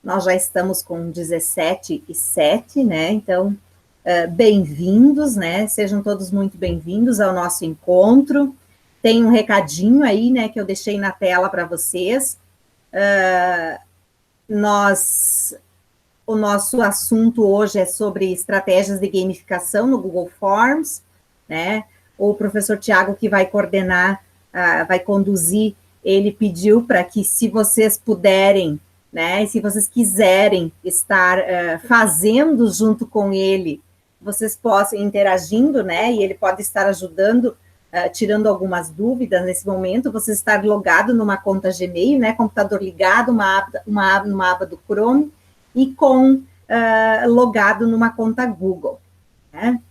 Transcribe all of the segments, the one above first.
Nós já estamos com 17h07, né? Então, bem-vindos, né? Sejam todos muito bem-vindos ao nosso encontro. Tem um recadinho aí, né, que eu deixei na tela para vocês. O nosso assunto hoje é sobre estratégias de gamificação no Google Forms, né? O professor Tiago, que vai coordenar, vai conduzir, ele pediu para que, se vocês puderem, né, se vocês quiserem estar fazendo junto com ele, vocês possam interagindo, né, e ele pode estar ajudando, tirando algumas dúvidas nesse momento, você estar logado numa conta Gmail, né, computador ligado, numa aba do Chrome, e logado numa conta Google, né?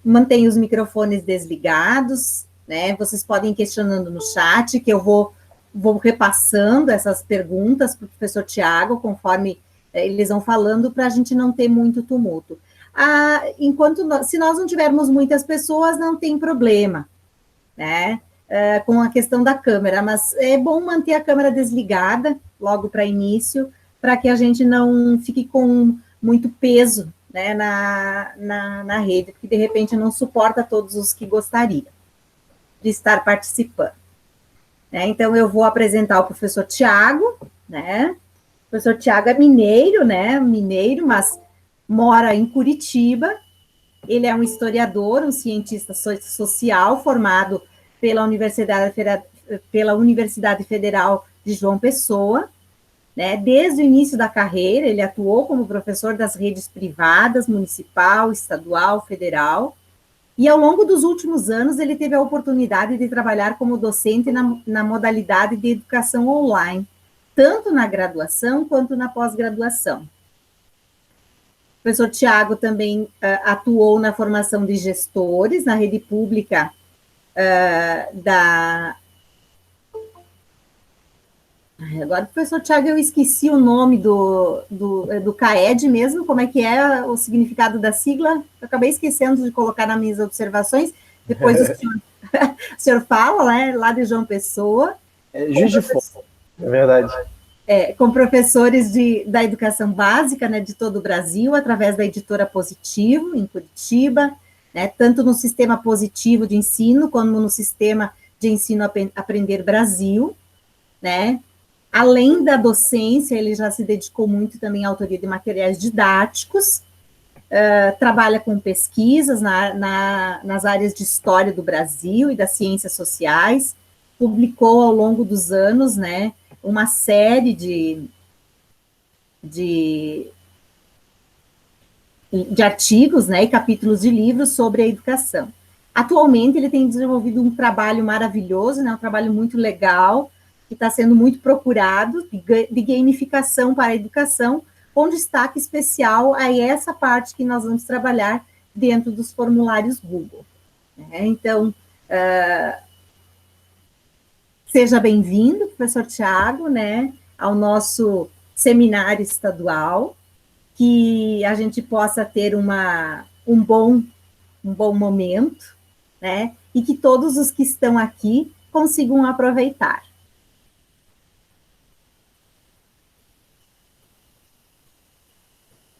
Mantenha os microfones desligados, né? Vocês podem ir questionando no chat, que eu vou repassando essas perguntas para o professor Tiago, conforme eles vão falando, para a gente não ter muito tumulto. Se nós não tivermos muitas pessoas, não tem problema, né? Com a questão da câmera, mas é bom manter a câmera desligada logo para início, para que a gente não fique com muito peso, né, na rede, porque de repente não suporta todos os que gostariam de estar participando. Né? Então, eu vou apresentar o professor Tiago, né? O professor Tiago é mineiro, né? Mineiro, mas mora em Curitiba. Ele é um historiador, um cientista social formado pela Universidade Federal de João Pessoa. Né? Desde o início da carreira, ele atuou como professor das redes privadas, municipal, estadual, federal, e ao longo dos últimos anos ele teve a oportunidade de trabalhar como docente na modalidade de educação online, tanto na graduação quanto na pós-graduação. O professor Tiago também atuou na formação de gestores na rede pública Agora, professor Tiago, eu esqueci o nome do CAED mesmo, como é que é o significado da sigla? Eu acabei esquecendo de colocar nas minhas observações, depois o senhor fala, né, lá de João Pessoa. Juiz de Fora, é verdade. Com professores da educação básica, né, de todo o Brasil, através da editora Positivo, em Curitiba, né, tanto no sistema positivo de ensino, como no sistema de ensino Aprender Brasil, né. Além da docência, ele já se dedicou muito também à autoria de materiais didáticos, trabalha com pesquisas nas áreas de história do Brasil e das ciências sociais, publicou ao longo dos anos, né, uma série de artigos, né, e capítulos de livros sobre a educação. Atualmente, ele tem desenvolvido um trabalho maravilhoso, né, um trabalho muito legal, que está sendo muito procurado, de gamificação para a educação, com destaque especial a essa parte que nós vamos trabalhar dentro dos formulários Google. Então, seja bem-vindo, professor Tiago, né, ao nosso seminário estadual, que a gente possa ter um bom momento, né, e que todos os que estão aqui consigam aproveitar.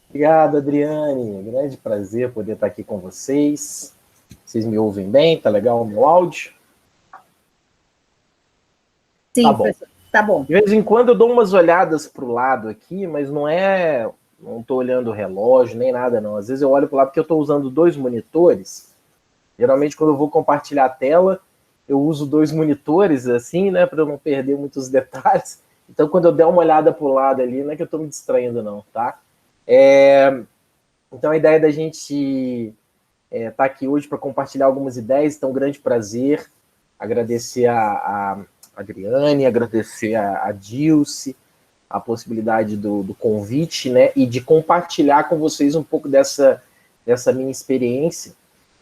Obrigado, Adriane. Grande prazer poder estar aqui com vocês. Vocês me ouvem bem? Tá legal o meu áudio? Sim, tá bom. Professor. Tá bom. De vez em quando eu dou umas olhadas para o lado aqui, mas não estou olhando o relógio, nem nada, não. Às vezes eu olho para lá porque eu estou usando 2 monitores. Geralmente, quando eu vou compartilhar a tela, eu uso 2 monitores, assim, né, para eu não perder muitos detalhes. Então, quando eu der uma olhada para o lado ali, não é que eu estou me distraindo, não, tá? Então, a ideia da gente estar aqui hoje para compartilhar algumas ideias, então, grande prazer, agradecer a Adriane, agradecer a Dilce, a possibilidade do convite, né, e de compartilhar com vocês um pouco dessa minha experiência.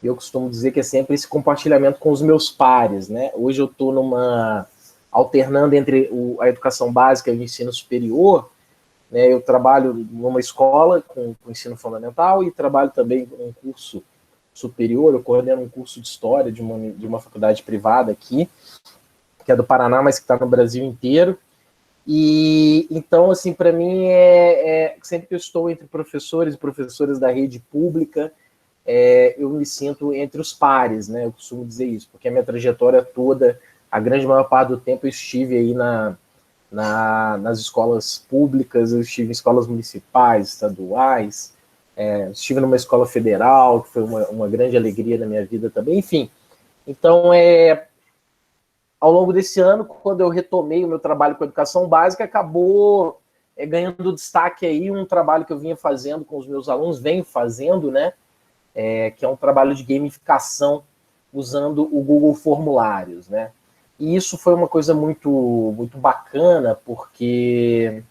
Eu costumo dizer que é sempre esse compartilhamento com os meus pares, né? Hoje eu estou alternando entre a educação básica e o ensino superior, né? Eu trabalho numa escola com ensino fundamental e trabalho também com um curso superior. Eu coordeno um curso de história de uma faculdade privada aqui, que é do Paraná, mas que está no Brasil inteiro. E então, assim, para mim, sempre que eu estou entre professores e professoras da rede pública, eu me sinto entre os pares, né? Eu costumo dizer isso, porque a minha trajetória toda, a grande maior parte do tempo, eu estive aí nas escolas públicas, eu estive em escolas municipais, estaduais, estive numa escola federal, que foi uma grande alegria na minha vida também, enfim. Então, ao longo desse ano, quando eu retomei o meu trabalho com educação básica, acabou ganhando destaque aí um trabalho que eu vinha fazendo com os meus alunos, venho fazendo, né? Que é um trabalho de gamificação usando o Google Formulários, né? E isso foi uma coisa muito, muito bacana, porque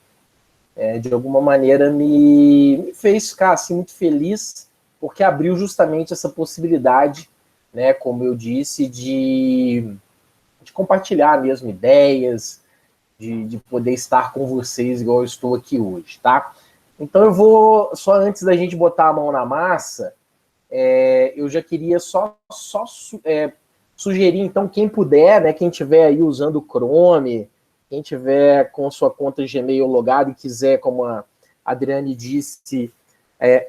de alguma maneira me fez ficar assim, muito feliz, porque abriu justamente essa possibilidade, né, como eu disse, de compartilhar mesmo ideias, de poder estar com vocês igual eu estou aqui hoje, tá? Então eu vou, só antes da gente botar a mão na massa, eu já queria só sugerir, então, quem puder, né, quem estiver aí usando o Chrome, quem tiver com sua conta Gmail logada e quiser, como a Adriane disse,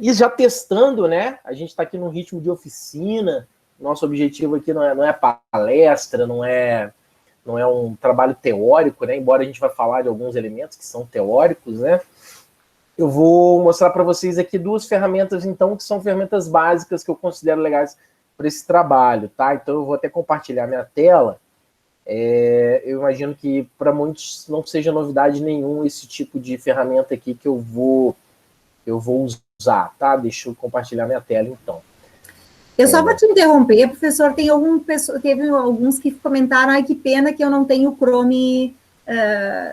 e já testando, né? A gente está aqui num ritmo de oficina. Nosso objetivo aqui não é palestra, não é um trabalho teórico, né? Embora a gente vai falar de alguns elementos que são teóricos, né? Eu vou mostrar para vocês aqui duas ferramentas, então, que são ferramentas básicas que eu considero legais para esse trabalho, tá? Então eu vou até compartilhar minha tela. Eu imagino que para muitos não seja novidade nenhum esse tipo de ferramenta aqui que eu vou usar, tá? Deixa eu compartilhar minha tela, então. Eu só vou te interromper, professor, teve alguns que comentaram, ai, que pena que eu não tenho Chrome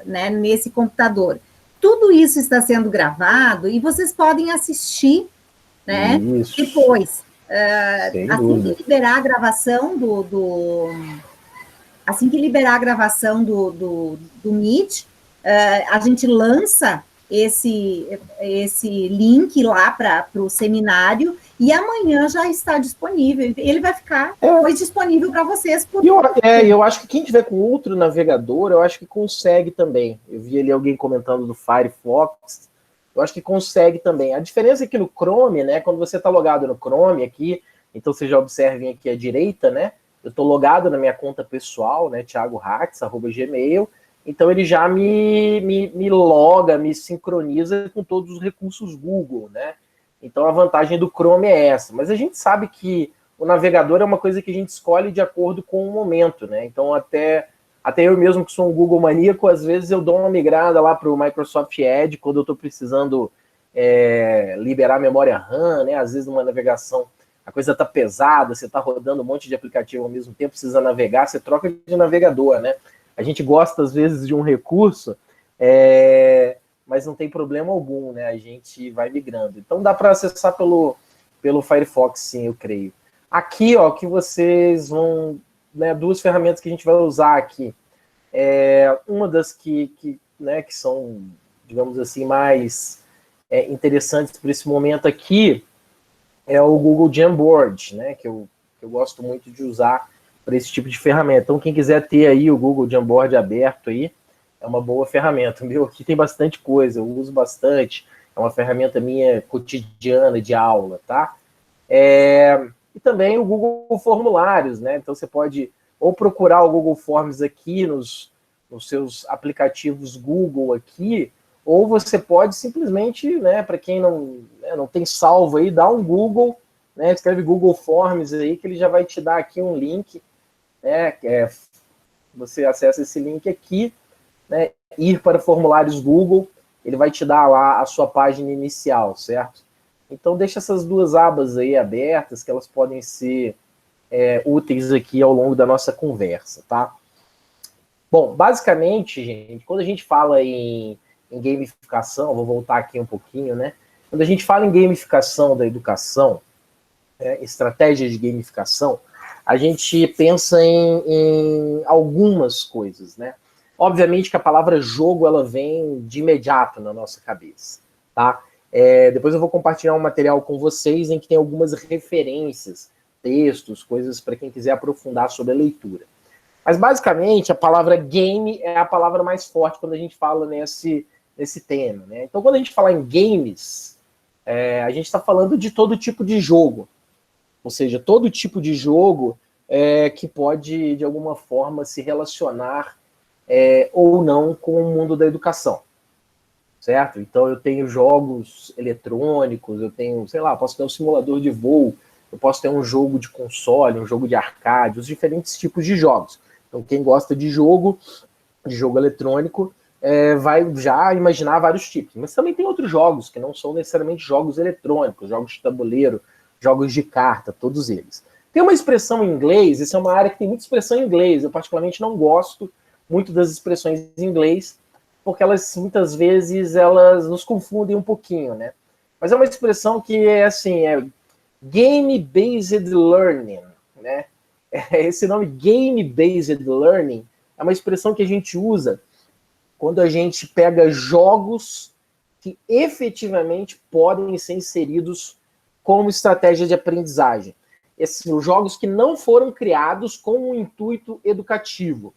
né, nesse computador. Tudo isso está sendo gravado e vocês podem assistir, né, depois. Assim que liberar a gravação do Meet, a gente lança esse link lá para o seminário e amanhã já está disponível. Ele vai ficar disponível para vocês. Eu acho que quem tiver com outro navegador, eu acho que consegue também. Eu vi ali alguém comentando do Firefox. Eu acho que consegue também. A diferença é que no Chrome, né, quando você está logado no Chrome aqui, então vocês já observem aqui à direita, né, eu estou logado na minha conta pessoal, né, thiagohatz@gmail, então ele já me loga, me sincroniza com todos os recursos Google, né? Então a vantagem do Chrome é essa. Mas a gente sabe que o navegador é uma coisa que a gente escolhe de acordo com o momento, né? Então até eu mesmo que sou um Google maníaco, às vezes eu dou uma migrada lá para o Microsoft Edge quando eu estou precisando liberar memória RAM, né? Às vezes numa navegação a coisa está pesada, você está rodando um monte de aplicativo ao mesmo tempo, precisa navegar, você troca de navegador, né? A gente gosta, às vezes, de um recurso, mas não tem problema algum, né? A gente vai migrando. Então, dá para acessar pelo Firefox, sim, eu creio. Aqui, ó, que vocês vão... Né, duas ferramentas que a gente vai usar aqui. Uma das que são, digamos assim, mais interessantes para esse momento aqui é o Google Jamboard, né, que eu gosto muito de usar para esse tipo de ferramenta. Então, quem quiser ter aí o Google Jamboard aberto aí, é uma boa ferramenta. O meu aqui tem bastante coisa, eu uso bastante, é uma ferramenta minha cotidiana de aula, tá? E também o Google Formulários, né? Então, você pode ou procurar o Google Forms aqui nos seus aplicativos Google aqui, ou você pode simplesmente, né, para quem não tem salvo aí, dá um Google, né, escreve Google Forms aí, que ele já vai te dar aqui um link, né, você acessa esse link aqui, né, ir para formulários Google, ele vai te dar lá a sua página inicial, certo? Então deixa essas duas abas aí abertas, que elas podem ser úteis aqui ao longo da nossa conversa, tá? Bom, basicamente, gente, quando a gente fala em gamificação, vou voltar aqui um pouquinho, né? Quando a gente fala em gamificação da educação, estratégia de gamificação, a gente pensa em algumas coisas, né? Obviamente que a palavra jogo, ela vem de imediato na nossa cabeça, tá? Depois eu vou compartilhar um material com vocês em que tem algumas referências, textos, coisas para quem quiser aprofundar sobre a leitura. Mas, basicamente, a palavra game é a palavra mais forte quando a gente fala nesse tema, né? Então, quando a gente fala em games, a gente está falando de todo tipo de jogo. Ou seja, todo tipo de jogo que pode, de alguma forma, se relacionar ou não com o mundo da educação. Certo? Então, eu tenho jogos eletrônicos, eu tenho, sei lá, posso ter um simulador de voo, eu posso ter um jogo de console, um jogo de arcade, os diferentes tipos de jogos. Então, quem gosta de jogo eletrônico, vai já imaginar vários tipos. Mas também tem outros jogos, que não são necessariamente jogos eletrônicos, jogos de tabuleiro, jogos de carta, todos eles. Tem uma expressão em inglês, essa é uma área que tem muita expressão em inglês, eu particularmente não gosto muito das expressões em inglês, porque elas, muitas vezes, elas nos confundem um pouquinho, né? Mas é uma expressão que é assim, game-based learning, né? Esse nome game-based learning é uma expressão que a gente usa quando a gente pega jogos que efetivamente podem ser inseridos como estratégia de aprendizagem. Esses jogos que não foram criados com um intuito educativo.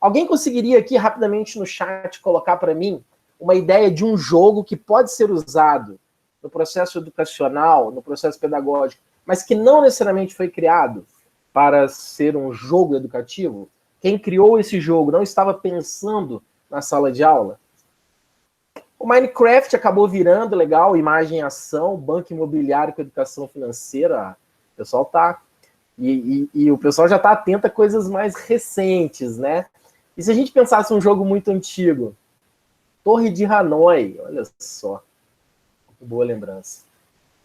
Alguém conseguiria aqui rapidamente no chat colocar para mim uma ideia de um jogo que pode ser usado no processo educacional, no processo pedagógico, mas que não necessariamente foi criado para ser um jogo educativo? Quem criou esse jogo não estava pensando na sala de aula? O Minecraft acabou virando, legal, imagem e ação, banco imobiliário com educação financeira. O pessoal tá... E o pessoal já está atento a coisas mais recentes, né? E se a gente pensasse um jogo muito antigo? Torre de Hanoi, olha só. Boa lembrança.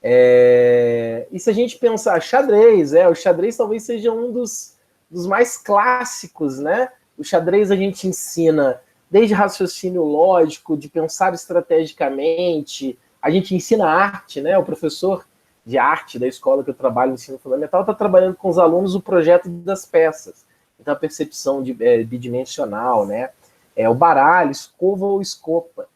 E se a gente pensar xadrez, o xadrez talvez seja um dos mais clássicos, né? O xadrez a gente ensina desde raciocínio lógico, de pensar estrategicamente, a gente ensina arte, né? O professor de arte da escola que eu trabalho, no ensino fundamental, está trabalhando com os alunos o projeto das peças. Então, a percepção bidimensional, né? O baralho, escova ou escopa.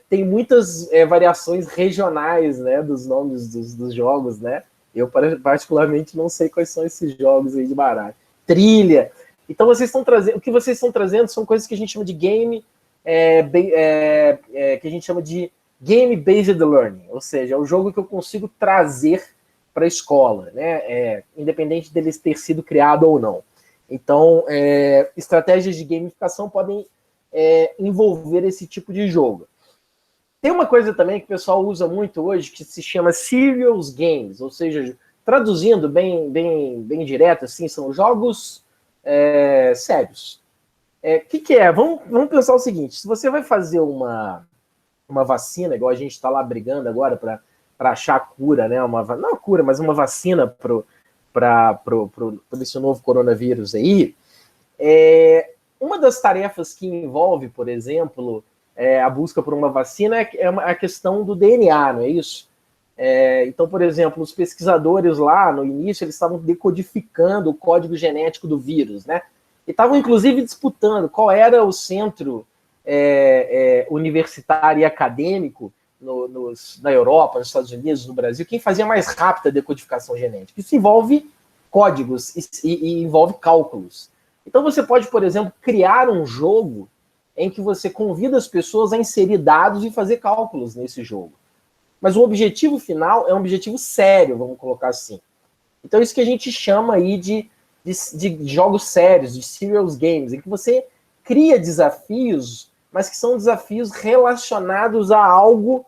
Tem muitas variações regionais, né, dos nomes dos jogos, né? Eu, particularmente, não sei quais são esses jogos aí de baralho. Trilha. Então, vocês estão trazendo... O que vocês estão trazendo são coisas que a gente chama de game... que a gente chama de game-based learning. Ou seja, é o jogo que eu consigo trazer para a escola, né? Independente dele ter sido criado ou não. Então, estratégias de gamificação podem envolver esse tipo de jogo. Tem uma coisa também que o pessoal usa muito hoje, que se chama serious games, ou seja, traduzindo bem direto, assim, são jogos sérios. Que é? Vamos pensar o seguinte, se você vai fazer uma vacina, igual a gente está lá brigando agora para achar a cura, né? Não a cura, mas uma vacina para esse novo coronavírus aí, uma das tarefas que envolve, por exemplo, a busca por uma vacina é a questão do DNA, não é isso? Então, por exemplo, os pesquisadores lá, no início, eles estavam decodificando o código genético do vírus, né? E estavam, inclusive, disputando qual era o centro universitário e acadêmico na Europa, nos Estados Unidos, no Brasil, quem fazia mais rápida a decodificação genética. Isso envolve códigos e envolve cálculos. Então, você pode, por exemplo, criar um jogo em que você convida as pessoas a inserir dados e fazer cálculos nesse jogo. Mas o objetivo final é um objetivo sério, vamos colocar assim. Então, isso que a gente chama aí de jogos sérios, de serious games, em que você cria desafios, mas que são desafios relacionados a algo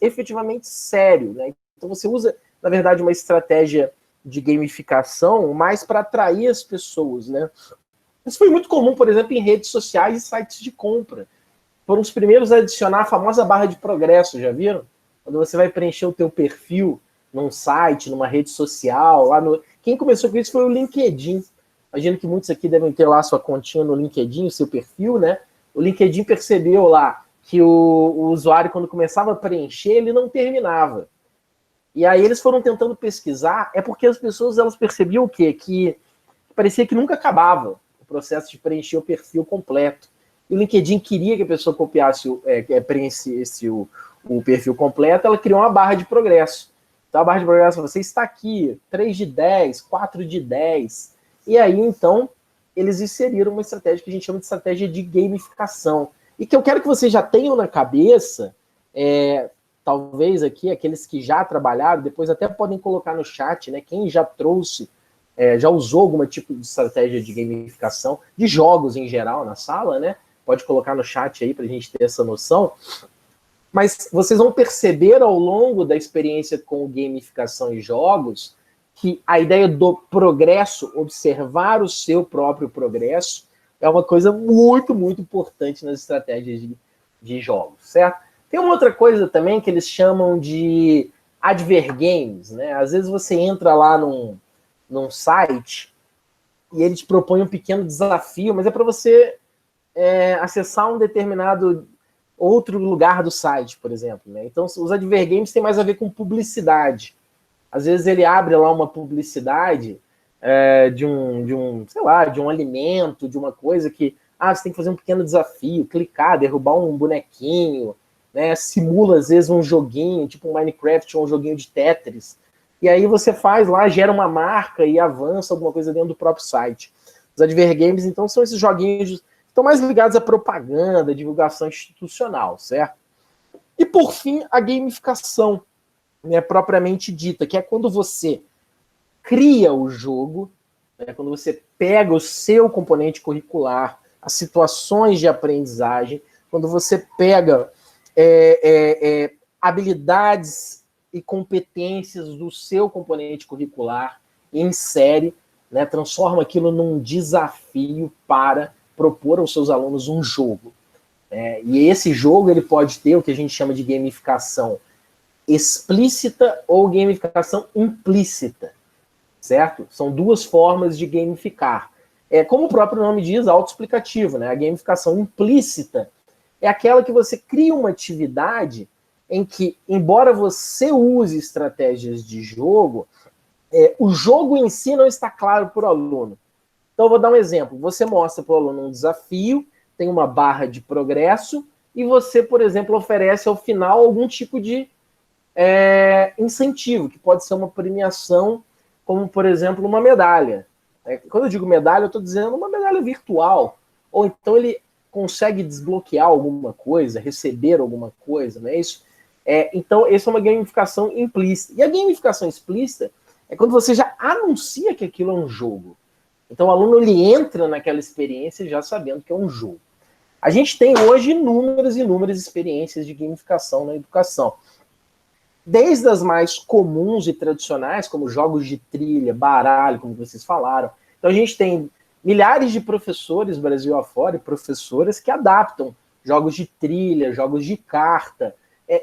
efetivamente sério, né? Então, você usa, na verdade, uma estratégia de gamificação mais para atrair as pessoas, né? Isso foi muito comum, por exemplo, em redes sociais e sites de compra. Foram os primeiros a adicionar a famosa barra de progresso, já viram? Quando você vai preencher o teu perfil num site, numa rede social, Quem começou com isso foi o LinkedIn. Imagino que muitos aqui devem ter lá sua continha no LinkedIn, o seu perfil, né? O LinkedIn percebeu lá que o usuário, quando começava a preencher, ele não terminava. E aí eles foram tentando pesquisar, porque as pessoas elas percebiam o quê? Que parecia que nunca acabava o processo de preencher o perfil completo. E o LinkedIn queria que a pessoa copiasse, preenchesse o perfil completo, ela criou uma barra de progresso. Então a barra de progresso, você está aqui, 3 de 10, 4 de 10. E aí, então, eles inseriram uma estratégia que a gente chama de estratégia de gamificação. E que eu quero que vocês já tenham na cabeça, talvez aqui, aqueles que já trabalharam, depois até podem colocar no chat, né? Quem já trouxe, já usou algum tipo de estratégia de gamificação, de jogos em geral na sala, né? Pode colocar no chat aí para a gente ter essa noção. Mas vocês vão perceber ao longo da experiência com gamificação e jogos que a ideia do progresso, observar o seu próprio progresso, é uma coisa muito, muito importante nas estratégias de jogos, certo? Tem uma outra coisa também que eles chamam de advergames, né? Às vezes você entra lá num site e ele te propõe um pequeno desafio, mas é para você acessar um determinado outro lugar do site, por exemplo, né? Então, os advergames têm mais a ver com publicidade. Às vezes ele abre lá uma publicidade de um alimento, de uma coisa que você tem que fazer um pequeno desafio, clicar, derrubar um bonequinho, né? Simula às vezes um joguinho, tipo um Minecraft ou um joguinho de Tetris. E aí você faz lá, gera uma marca e avança alguma coisa dentro do próprio site. Os advergames, então, são esses joguinhos que estão mais ligados à propaganda, divulgação institucional, certo? E, por fim, a gamificação, né, propriamente dita, que é quando você cria o jogo, né, quando você pega o seu componente curricular, as situações de aprendizagem, quando você pega habilidades e competências do seu componente curricular, insere, né, transforma aquilo num desafio para propor aos seus alunos um jogo. E esse jogo ele pode ter o que a gente chama de gamificação explícita ou gamificação implícita, certo? São duas formas de gamificar. Como o próprio nome diz, autoexplicativo, né? A gamificação implícita é aquela que você cria uma atividade em que, embora você use estratégias de jogo, o jogo em si não está claro para o aluno. Então, eu vou dar um exemplo. Você mostra para o aluno um desafio, tem uma barra de progresso, e você, por exemplo, oferece ao final algum tipo de incentivo, que pode ser uma premiação, como, por exemplo, uma medalha. Quando eu digo medalha, eu estou dizendo uma medalha virtual. Ou então ele consegue desbloquear alguma coisa, receber alguma coisa, não é isso? Então, essa é uma gamificação implícita. E a gamificação explícita é quando você já anuncia que aquilo é um jogo. Então, o aluno ele entra naquela experiência já sabendo que é um jogo. A gente tem hoje inúmeras e inúmeras experiências de gamificação na educação. Desde as mais comuns e tradicionais, como jogos de trilha, baralho, como vocês falaram. Então, a gente tem milhares de professores, Brasil afora, e professoras que adaptam jogos de trilha, jogos de carta,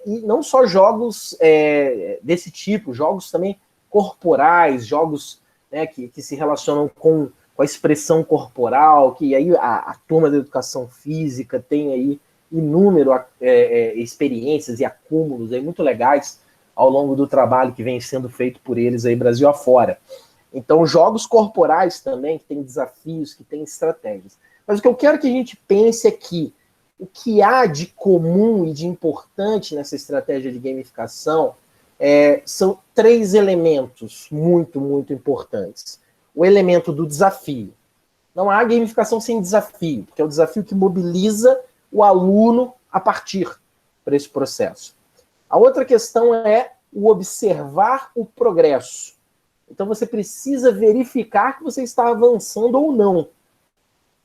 e não só jogos desse tipo, jogos também corporais, jogos, né, que se relacionam com a expressão corporal, que aí a turma da educação física tem aí inúmeras experiências e acúmulos aí muito legais ao longo do trabalho que vem sendo feito por eles aí Brasil afora. Então, jogos corporais também, que tem desafios, que tem estratégias. Mas o que eu quero que a gente pense aqui, o que há de comum e de importante nessa estratégia de gamificação são 3 elementos muito, muito importantes. O elemento do desafio. Não há gamificação sem desafio, porque é o desafio que mobiliza o aluno a partir para esse processo. A outra questão é o observar o progresso. Então você precisa verificar que você está avançando ou não.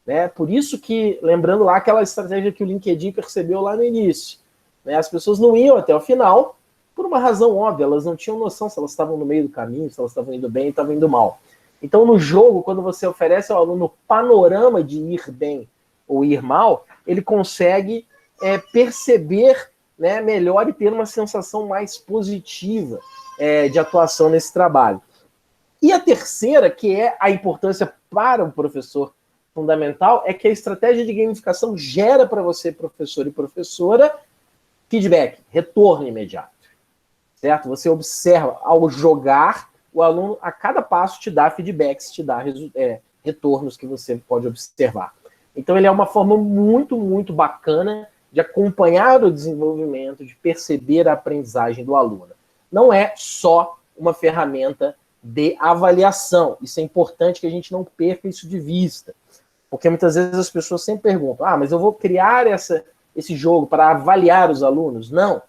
Né? Por isso que, lembrando lá aquela estratégia que o LinkedIn percebeu lá no início, né? As pessoas não iam até o final por uma razão óbvia, elas não tinham noção se elas estavam no meio do caminho, se elas estavam indo bem ou estavam indo mal. Então, no jogo, quando você oferece ao aluno o panorama de ir bem ou ir mal, ele consegue perceber, né, melhor e ter uma sensação mais positiva de atuação nesse trabalho. E a terceira, que é a importância para o professor fundamental, é que a estratégia de gamificação gera para você, professor e professora, feedback, retorno imediato. Certo? Você observa, ao jogar, o aluno, a cada passo, te dá feedbacks, te dá retornos que você pode observar. Então, ele é uma forma muito, muito bacana de acompanhar o desenvolvimento, de perceber a aprendizagem do aluno. Não é só uma ferramenta de avaliação. Isso é importante que a gente não perca isso de vista. Porque muitas vezes as pessoas sempre perguntam, mas eu vou criar esse jogo para avaliar os alunos? Não.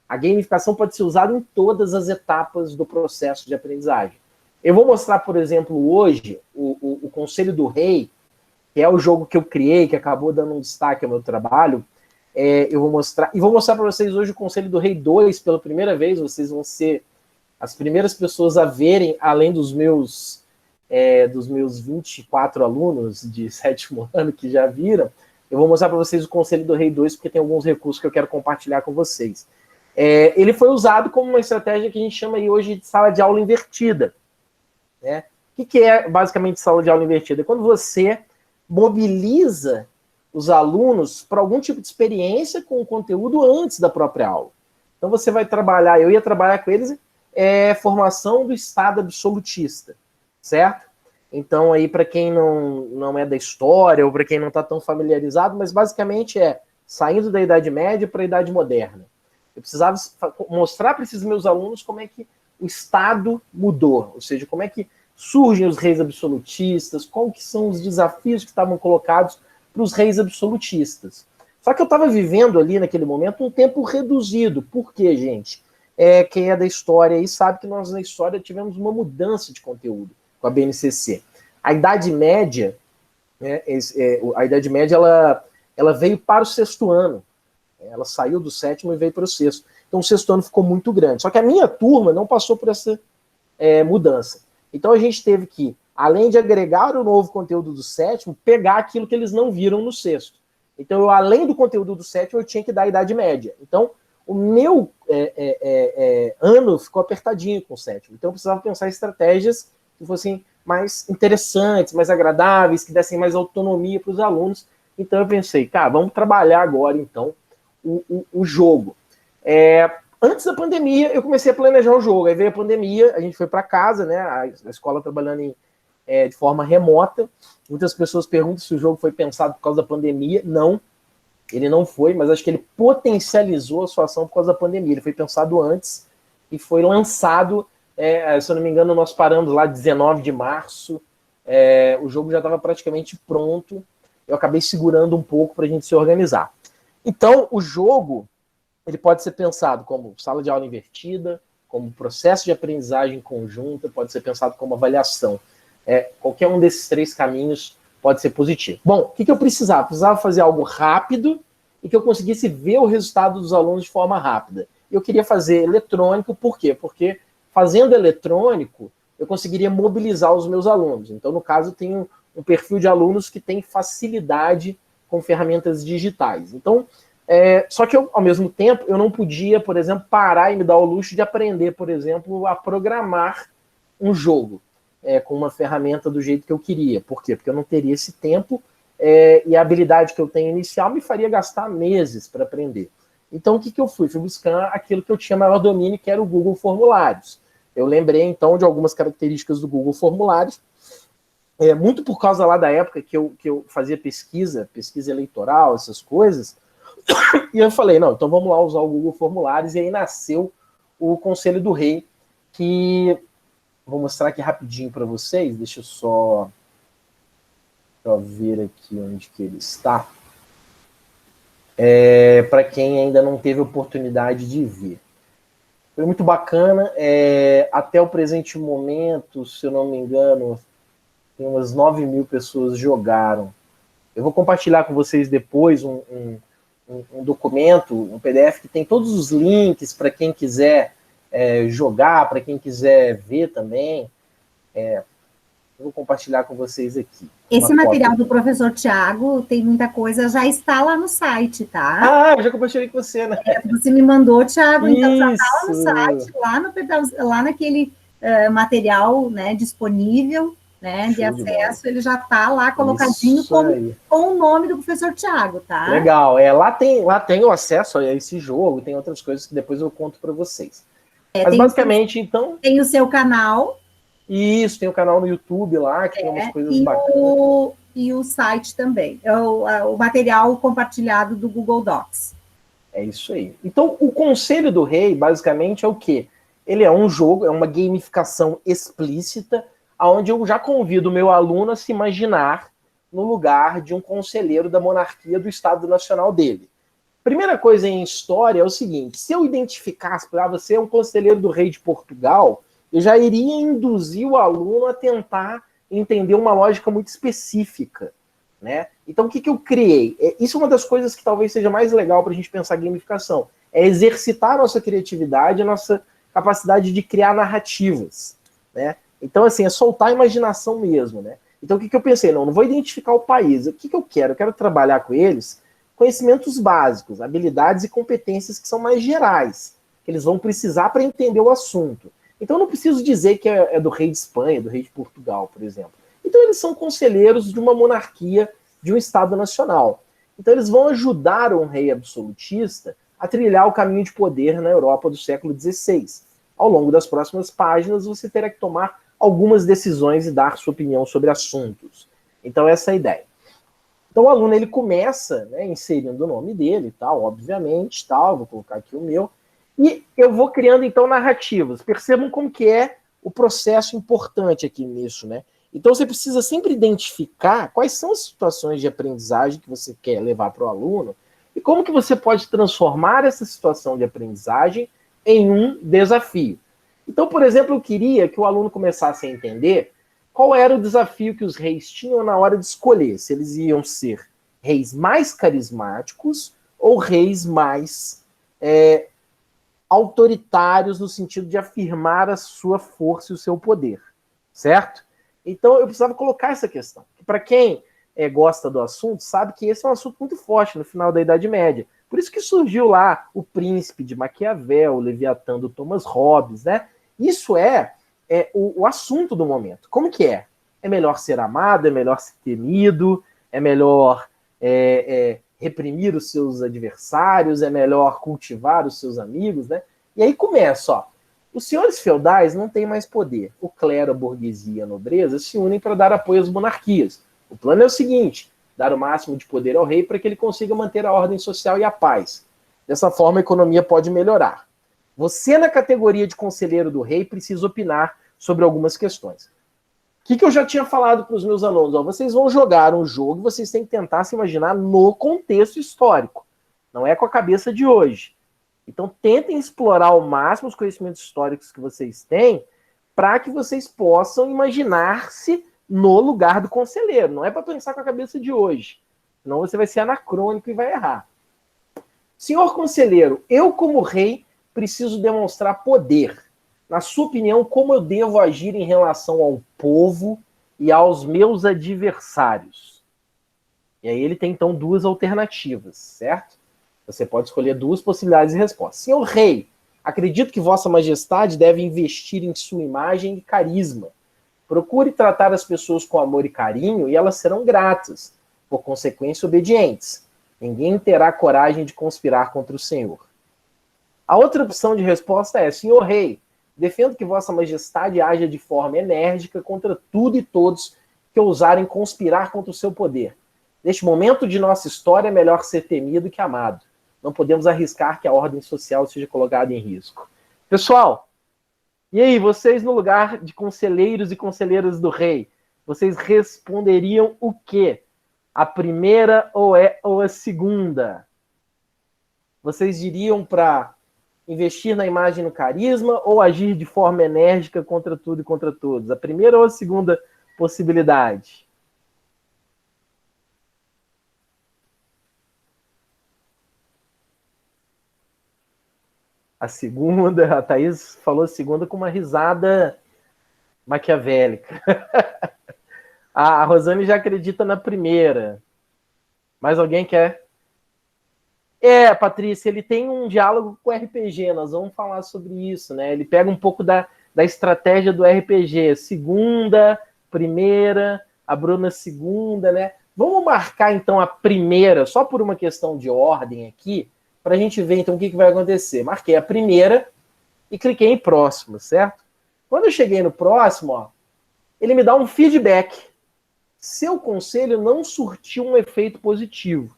A gamificação pode ser usada em todas as etapas do processo de aprendizagem. Eu vou mostrar, por exemplo, hoje, o Conselho do Rei, que é o jogo que eu criei, que acabou dando um destaque ao meu trabalho. Eu vou mostrar para vocês hoje o Conselho do Rei 2 pela primeira vez. Vocês vão ser as primeiras pessoas a verem, além dos meus 24 alunos de 7º ano que já viram. Eu vou mostrar para vocês o Conselho do Rei 2, porque tem alguns recursos que eu quero compartilhar com vocês. Ele foi usado como uma estratégia que a gente chama aí hoje de sala de aula invertida. Né? O que é basicamente sala de aula invertida? É quando você mobiliza os alunos para algum tipo de experiência com o conteúdo antes da própria aula. Então você vai trabalhar, eu ia trabalhar com eles, formação do estado absolutista, certo? Então aí para quem não é da história ou para quem não está tão familiarizado, mas basicamente saindo da Idade Média para a Idade Moderna. Eu precisava mostrar para esses meus alunos como é que o Estado mudou, ou seja, como é que surgem os reis absolutistas, quais que são os desafios que estavam colocados para os reis absolutistas. Só que eu estava vivendo ali, naquele momento, um tempo reduzido. Por quê, gente? Quem é da história aí sabe que nós, na história, tivemos uma mudança de conteúdo com a BNCC. A Idade Média, ela veio para o 6º ano. Ela saiu do 7º e veio para o 6º. Então o 6º ano ficou muito grande. Só que a minha turma não passou por essa mudança. Então a gente teve que, além de agregar o novo conteúdo do 7º, pegar aquilo que eles não viram no 6º. Então eu, além do conteúdo do 7º, eu tinha que dar a Idade Média. Então o meu ano ficou apertadinho com o 7º. Então eu precisava pensar em estratégias que fossem mais interessantes, mais agradáveis, que dessem mais autonomia para os alunos. Então eu pensei, vamos trabalhar agora, então, o jogo. Antes da pandemia, eu comecei a planejar o jogo. Aí veio a pandemia, a gente foi para casa, né? A escola trabalhando de forma remota. Muitas pessoas perguntam se o jogo foi pensado por causa da pandemia. Não, ele não foi, mas acho que ele potencializou a sua ação por causa da pandemia. Ele foi pensado antes e foi lançado, se eu não me engano, nós paramos lá 19 de março. O jogo já estava praticamente pronto. Eu acabei segurando um pouco para a gente se organizar. Então, o jogo ele pode ser pensado como sala de aula invertida, como processo de aprendizagem conjunta, pode ser pensado como avaliação. Qualquer um desses 3 caminhos pode ser positivo. Bom, o que eu precisava? Precisava fazer algo rápido e que eu conseguisse ver o resultado dos alunos de forma rápida. Eu queria fazer eletrônico, por quê? Porque fazendo eletrônico, eu conseguiria mobilizar os meus alunos. Então, no caso, eu tenho um perfil de alunos que tem facilidade com ferramentas digitais. Então, só que eu, ao mesmo tempo, eu não podia, por exemplo, parar e me dar o luxo de aprender, por exemplo, a programar um jogo com uma ferramenta do jeito que eu queria. Por quê? Porque eu não teria esse tempo e a habilidade que eu tenho inicial me faria gastar meses para aprender. Então, o que eu fui? Fui buscar aquilo que eu tinha maior domínio, que era o Google Formulários. Eu lembrei, então, de algumas características do Google Formulários, muito por causa lá da época que eu fazia pesquisa eleitoral, essas coisas, e eu falei, não, então vamos lá usar o Google Formulários, e aí nasceu o Conselho do Rei, que vou mostrar aqui rapidinho para vocês, deixa eu só ver aqui onde que ele está, para quem ainda não teve oportunidade de ver. Foi muito bacana, até o presente momento, se eu não me engano, tem umas 9.000 pessoas jogaram. Eu vou compartilhar com vocês depois um documento, um PDF, que tem todos os links para quem quiser jogar, para quem quiser ver também. Eu vou compartilhar com vocês aqui. Esse material do professor Tiago, tem muita coisa, já está lá no site, tá? Eu já compartilhei com você, né? Você me mandou, Tiago, então já está lá no site, lá naquele material, né, disponível, né, de acesso, ele já está lá colocadinho com o nome do professor Tiago, tá? Legal, lá tem o acesso a esse jogo, tem outras coisas que depois eu conto para vocês. Mas basicamente, então... Tem o seu canal. Isso, tem o canal no YouTube lá, que tem umas coisas bacanas. E o site também, o material compartilhado do Google Docs. É isso aí. Então, o Conselho do Rei, basicamente, é o quê? ele é um jogo, é uma gamificação explícita, onde eu já convido o meu aluno a se imaginar no lugar de um conselheiro da monarquia do Estado Nacional dele. Primeira coisa em história é o seguinte: se eu identificasse para você é um conselheiro do rei de Portugal, eu já iria induzir o aluno a tentar entender uma lógica muito específica, né? Então, o que eu criei? Isso é uma das coisas que talvez seja mais legal para a gente pensar gamificação. É exercitar a nossa criatividade, a nossa capacidade de criar narrativas, né? Então, assim, é soltar a imaginação mesmo, né? Então, o que eu pensei? Não vou identificar o país. O que eu quero? Eu quero trabalhar com eles conhecimentos básicos, habilidades e competências que são mais gerais, que eles vão precisar para entender o assunto. Então, eu não preciso dizer que é do rei de Espanha, do rei de Portugal, por exemplo. Então, eles são conselheiros de uma monarquia, de um Estado nacional. Então, eles vão ajudar um rei absolutista a trilhar o caminho de poder na Europa do século XVI. Ao longo das próximas páginas, você terá que tomar algumas decisões e dar sua opinião sobre assuntos. Então, essa é a ideia. Então, o aluno ele começa, né, inserindo o nome dele, tal, obviamente, tal, vou colocar aqui o meu, e eu vou criando, então, narrativas. Percebam como que é o processo importante aqui nisso, né? Então, você precisa sempre identificar quais são as situações de aprendizagem que você quer levar para o aluno e como que você pode transformar essa situação de aprendizagem em um desafio. Então, por exemplo, eu queria que o aluno começasse a entender qual era o desafio que os reis tinham na hora de escolher, se eles iam ser reis mais carismáticos ou reis mais autoritários no sentido de afirmar a sua força e o seu poder, certo? Então eu precisava colocar essa questão. Para quem gosta do assunto, sabe que esse é um assunto muito forte no final da Idade Média. Por isso que surgiu lá o Príncipe de Maquiavel, o Leviatã do Thomas Hobbes, né? Isso é o assunto do momento. Como que é? É melhor ser amado, é melhor ser temido, é melhor reprimir os seus adversários, é melhor cultivar os seus amigos, né? E aí começa, ó. Os senhores feudais não têm mais poder. O clero, a burguesia e a nobreza se unem para dar apoio às monarquias. O plano é o seguinte: dar o máximo de poder ao rei para que ele consiga manter a ordem social e a paz. Dessa forma, a economia pode melhorar. Você, na categoria de conselheiro do rei, precisa opinar sobre algumas questões. O que eu já tinha falado para os meus alunos? Ó, vocês vão jogar um jogo e vocês têm que tentar se imaginar no contexto histórico. Não é com a cabeça de hoje. Então, tentem explorar ao máximo os conhecimentos históricos que vocês têm para que vocês possam imaginar-se no lugar do conselheiro. Não é para pensar com a cabeça de hoje. Senão você vai ser anacrônico e vai errar. Senhor conselheiro, eu como rei preciso demonstrar poder. Na sua opinião, como eu devo agir em relação ao povo e aos meus adversários? E aí ele tem, então, duas alternativas, certo? Você pode escolher duas possibilidades de resposta. Senhor rei, acredito que vossa majestade deve investir em sua imagem e carisma. Procure tratar as pessoas com amor e carinho e elas serão gratas, por consequência, obedientes. Ninguém terá coragem de conspirar contra o senhor. A outra opção de resposta é: senhor rei, defendo que vossa majestade haja de forma enérgica contra tudo e todos que ousarem conspirar contra o seu poder. Neste momento de nossa história, é melhor ser temido que amado. Não podemos arriscar que a ordem social seja colocada em risco. Pessoal, e aí, vocês no lugar de conselheiros e conselheiras do rei, vocês responderiam o quê? A primeira ou a segunda? Vocês diriam para investir na imagem e no carisma ou agir de forma enérgica contra tudo e contra todos? A primeira ou a segunda possibilidade? A segunda, a Thaís falou a segunda com uma risada maquiavélica. A Rosane já acredita na primeira. Mais alguém quer? Patrícia, ele tem um diálogo com o RPG, nós vamos falar sobre isso, né? Ele pega um pouco da estratégia do RPG. Segunda, primeira, a Bruna segunda, né? Vamos marcar, então, a primeira, só por uma questão de ordem aqui, para a gente ver, então, o que vai acontecer. Marquei a primeira e cliquei em próximo, certo? Quando eu cheguei no próximo, ó, ele me dá um feedback. Seu conselho não surtiu um efeito positivo.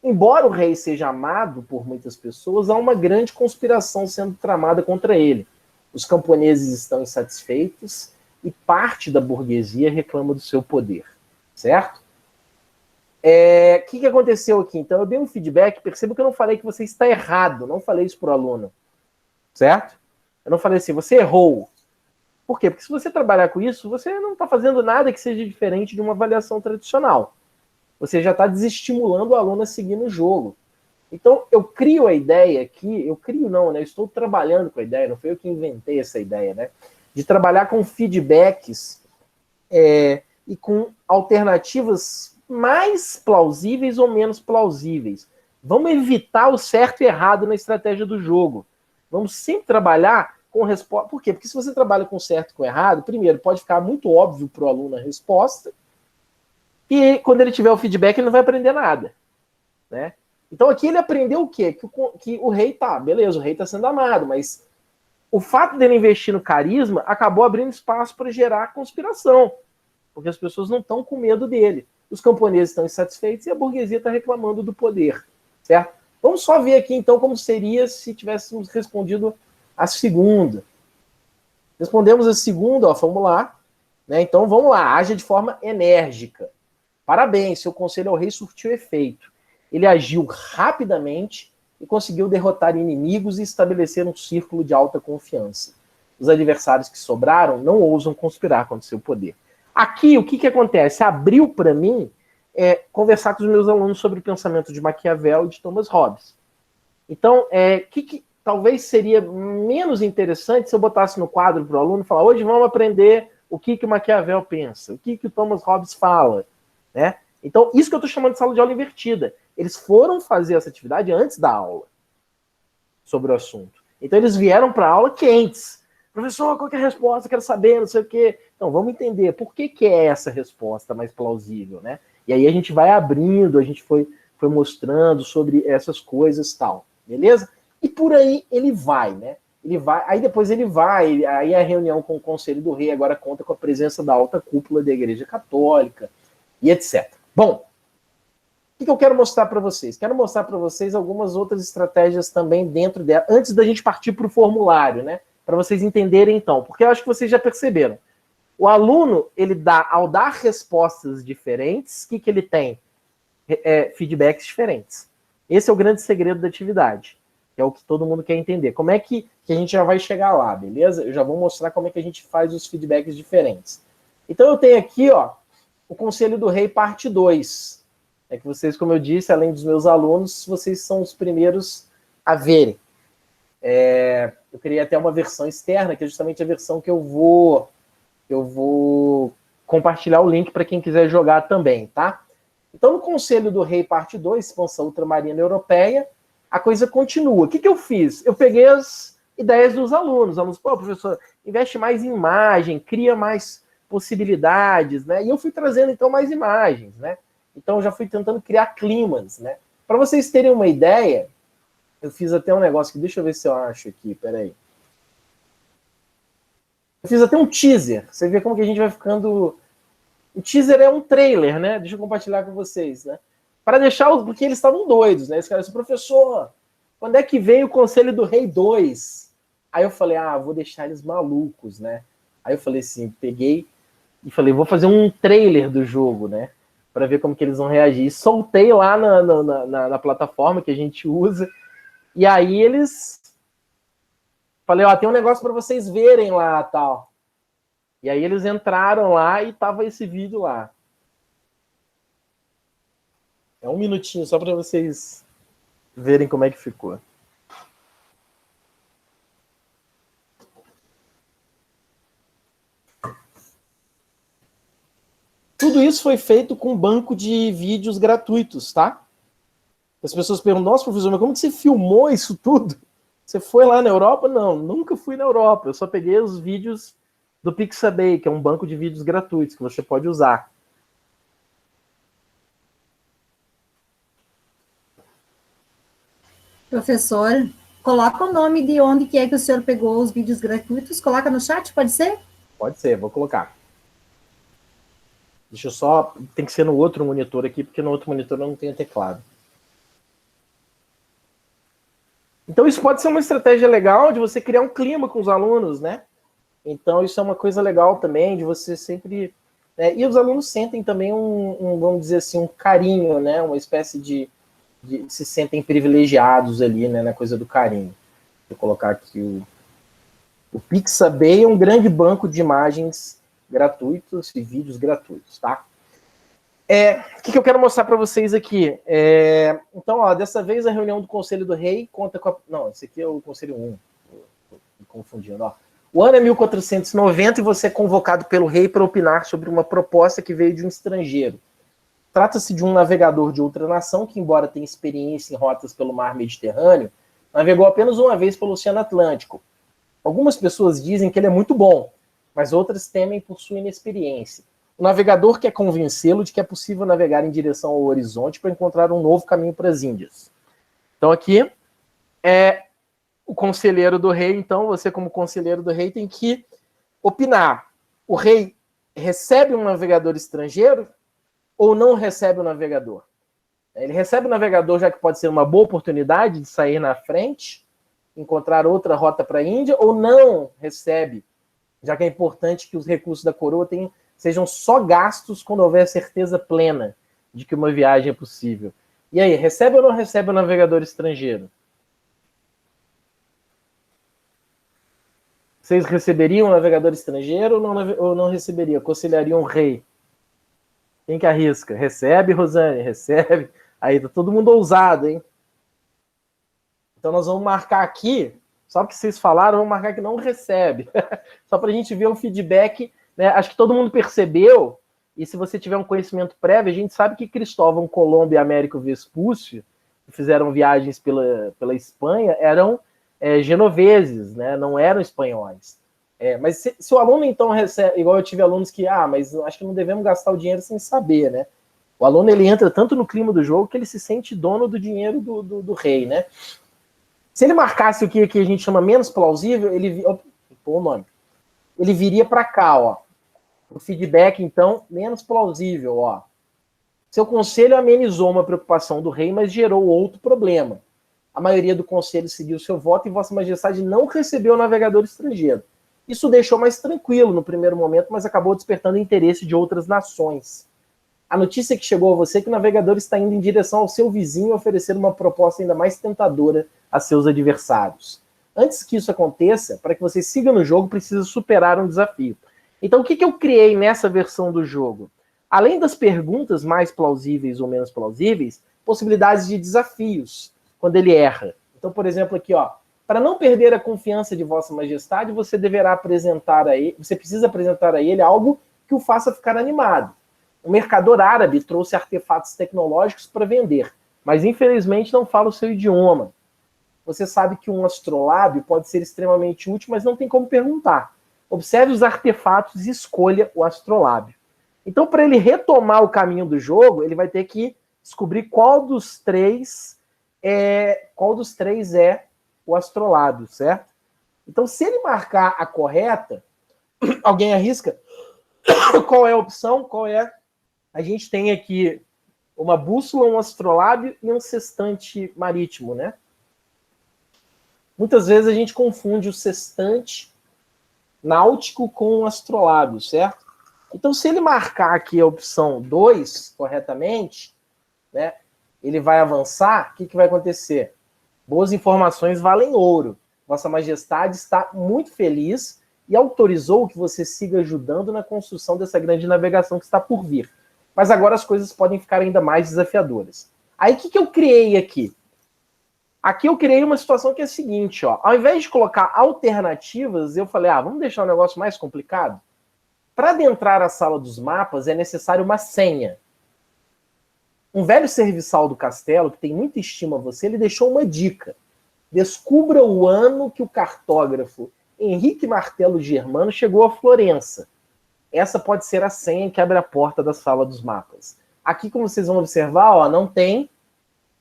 Embora o rei seja amado por muitas pessoas, há uma grande conspiração sendo tramada contra ele. os camponeses estão insatisfeitos e parte da burguesia reclama do seu poder, certo? O que aconteceu aqui? Então, eu dei um feedback, perceba que eu não falei que você está errado, não falei isso para o aluno, certo? Eu não falei assim, você errou. Por quê? Porque se você trabalhar com isso, você não está fazendo nada que seja diferente de uma avaliação tradicional. Você já está desestimulando o aluno a seguir no jogo. Então, eu crio a ideia aqui, eu crio não, né? Eu estou trabalhando com a ideia, não foi eu que inventei essa ideia, né? De trabalhar com feedbacks e com alternativas mais plausíveis ou menos plausíveis. Vamos evitar o certo e errado na estratégia do jogo. Vamos sempre trabalhar com resposta. Por quê? Porque se você trabalha com certo e com errado, primeiro, pode ficar muito óbvio para o aluno a resposta, e quando ele tiver o feedback, ele não vai aprender nada, né? Então aqui ele aprendeu o quê? Que o rei tá, beleza, o rei tá sendo amado, mas o fato dele investir no carisma acabou abrindo espaço para gerar conspiração, porque as pessoas não estão com medo dele. Os camponeses estão insatisfeitos e a burguesia está reclamando do poder, certo? Vamos só ver aqui, então, como seria se tivéssemos respondido a segunda. Respondemos a segunda, ó, vamos lá. Né? Então, vamos lá, haja de forma enérgica. Parabéns, seu conselho ao rei surtiu efeito. Ele agiu rapidamente e conseguiu derrotar inimigos e estabelecer um círculo de alta confiança. Os adversários que sobraram não ousam conspirar contra seu poder. Aqui, o que acontece? Abriu para mim conversar com os meus alunos sobre o pensamento de Maquiavel e de Thomas Hobbes. Então, que talvez seria menos interessante se eu botasse no quadro para o aluno e falar, hoje vamos aprender o que o Maquiavel pensa, o que o Thomas Hobbes fala, né? Então, isso que eu estou chamando de sala de aula invertida. Eles foram fazer essa atividade antes da aula sobre o assunto. Então, eles vieram para a aula quentes. Professor, qual que é a resposta? Quero saber, não sei o quê. Então, vamos entender por que é essa resposta mais plausível, né? E aí a gente vai abrindo, a gente foi mostrando sobre essas coisas e tal, beleza? E por aí ele vai, né? Ele vai, aí depois ele vai, aí a reunião com o Conselho do Rei agora conta com a presença da alta cúpula da Igreja Católica e etc. Bom, o que eu quero mostrar para vocês? Quero mostrar para vocês algumas outras estratégias também dentro dela, antes da gente partir para o formulário, né? Para vocês entenderem então, porque eu acho que vocês já perceberam. O aluno, ao dar respostas diferentes, o que ele tem? Feedbacks diferentes. Esse é o grande segredo da atividade, que é o que todo mundo quer entender. Como é que a gente já vai chegar lá, beleza? Eu já vou mostrar como é que a gente faz os feedbacks diferentes. Então eu tenho aqui, ó, o Conselho do Rei, parte 2. É que vocês, como eu disse, além dos meus alunos, vocês são os primeiros a verem. Eu criei até uma versão externa, que é justamente a versão que eu vou compartilhar o link para quem quiser jogar também, tá? Então, no Conselho do Rei, parte 2, expansão ultramarina europeia, a coisa continua. O que eu fiz? Eu peguei as ideias dos alunos. Os alunos, pô, professor, investe mais em imagem, cria mais possibilidades, né? E eu fui trazendo, então, mais imagens, né? Então, eu já fui tentando criar climas, né? Para vocês terem uma ideia, eu fiz até um negócio que, deixa eu ver se eu acho aqui, peraí. Eu fiz até um teaser. Você vê como que a gente vai ficando... O teaser é um trailer, né? Deixa eu compartilhar com vocês, né? Para deixar... Porque eles estavam doidos, né? Esse cara disse, professor, quando é que vem o Conselho do Rei 2? Aí eu falei, vou deixar eles malucos, né? Aí eu falei assim, peguei e falei, vou fazer um trailer do jogo, né? Para ver como que eles vão reagir. E soltei lá na plataforma que a gente usa. E aí eles... Falei, tem um negócio para vocês verem lá, tal. E aí eles entraram lá e tava esse vídeo lá. É um minutinho só para vocês verem como é que ficou. Tudo isso foi feito com um banco de vídeos gratuitos, tá? As pessoas perguntam, nossa, professor, mas como que você filmou isso tudo? Você foi lá na Europa? Não, nunca fui na Europa. Eu só peguei os vídeos do Pixabay, que é um banco de vídeos gratuitos que você pode usar. Professor, coloca o nome de onde que é que o senhor pegou os vídeos gratuitos, coloca no chat, pode ser? Pode ser, vou colocar. Deixa eu só... Tem que ser no outro monitor aqui, porque no outro monitor eu não tenho teclado. Então isso pode ser uma estratégia legal de você criar um clima com os alunos, né? Então isso é uma coisa legal também, de você sempre... E os alunos sentem também vamos dizer assim, um carinho, né? Uma espécie de se sentem privilegiados ali, né? Na coisa do carinho. Vou colocar aqui o Pixabay é um grande banco de imagens gratuitos e vídeos gratuitos, tá? O que eu quero mostrar para vocês aqui? Então, ó, dessa vez a reunião do Conselho do Rei conta com a... Não, esse aqui é o Conselho 1. Tô me confundindo, ó. O ano é 1490 e você é convocado pelo rei para opinar sobre uma proposta que veio de um estrangeiro. Trata-se de um navegador de outra nação que, embora tenha experiência em rotas pelo mar Mediterrâneo, navegou apenas uma vez pelo Oceano Atlântico. Algumas pessoas dizem que ele é muito bom, mas outras temem por sua inexperiência. O navegador quer convencê-lo de que é possível navegar em direção ao horizonte para encontrar um novo caminho para as Índias. Então aqui é o conselheiro do rei, então você como conselheiro do rei tem que opinar. O rei recebe um navegador estrangeiro ou não recebe o navegador? Ele recebe o navegador já que pode ser uma boa oportunidade de sair na frente, encontrar outra rota para a Índia, ou não recebe, já que é importante que os recursos da coroa sejam só gastos quando houver certeza plena de que uma viagem é possível. E aí, recebe ou não recebe o navegador estrangeiro? Vocês receberiam um navegador estrangeiro ou não receberiam? Aconselhariam o rei? Quem que arrisca? Recebe, Rosane? Recebe? Aí tá todo mundo ousado, hein? Então nós vamos marcar aqui, só porque vocês falaram, vamos marcar que não recebe. Só para a gente ver o feedback, né? Acho que todo mundo percebeu, e se você tiver um conhecimento prévio, a gente sabe que Cristóvão Colombo e Américo Vespúcio, que fizeram viagens pela Espanha, eram genoveses, né? Não eram espanhóis. Mas se o aluno então recebe, igual eu tive alunos que, mas acho que não devemos gastar o dinheiro sem saber, né? O aluno ele entra tanto no clima do jogo que ele se sente dono do dinheiro do rei, né? Se ele marcasse o que a gente chama menos plausível, ele viria para cá, ó. O feedback, então, menos plausível, ó. Seu conselho amenizou uma preocupação do rei, mas gerou outro problema. A maioria do conselho seguiu seu voto e Vossa Majestade não recebeu o navegador estrangeiro. Isso deixou mais tranquilo no primeiro momento, mas acabou despertando interesse de outras nações. A notícia que chegou a você é que o navegador está indo em direção ao seu vizinho oferecer uma proposta ainda mais tentadora a seus adversários. Antes que isso aconteça, para que você siga no jogo, precisa superar um desafio. Então, o que eu criei nessa versão do jogo? Além das perguntas mais plausíveis ou menos plausíveis, possibilidades de desafios, quando ele erra. Então, por exemplo, aqui, ó, para não perder a confiança de Vossa Majestade, você precisa apresentar a ele algo que o faça ficar animado. O mercador árabe trouxe artefatos tecnológicos para vender, mas infelizmente não fala o seu idioma. Você sabe que um astrolábio pode ser extremamente útil, mas não tem como perguntar. Observe os artefatos e escolha o astrolábio. Então, para ele retomar o caminho do jogo, ele vai ter que descobrir qual dos três é o astrolábio, certo? Então, se ele marcar a correta, alguém arrisca? Qual é a opção? Qual é? A gente tem aqui uma bússola, um astrolábio e um sextante marítimo, né? Muitas vezes a gente confunde o sextante náutico com o astrolábio, certo? Então, se ele marcar aqui a opção 2 corretamente, né, ele vai avançar, o que vai acontecer? Boas informações valem ouro. Vossa Majestade está muito feliz e autorizou que você siga ajudando na construção dessa grande navegação que está por vir. Mas agora as coisas podem ficar ainda mais desafiadoras. Aí, o que eu criei aqui? Aqui eu criei uma situação que é a seguinte, ó. Ao invés de colocar alternativas, eu falei, vamos deixar o negócio mais complicado? Para adentrar a sala dos mapas é necessário uma senha. Um velho serviçal do castelo, que tem muita estima a você, ele deixou uma dica. Descubra o ano que o cartógrafo Henrique Martelo Germano chegou a Florença. Essa pode ser a senha que abre a porta da sala dos mapas. Aqui, como vocês vão observar, ó, não tem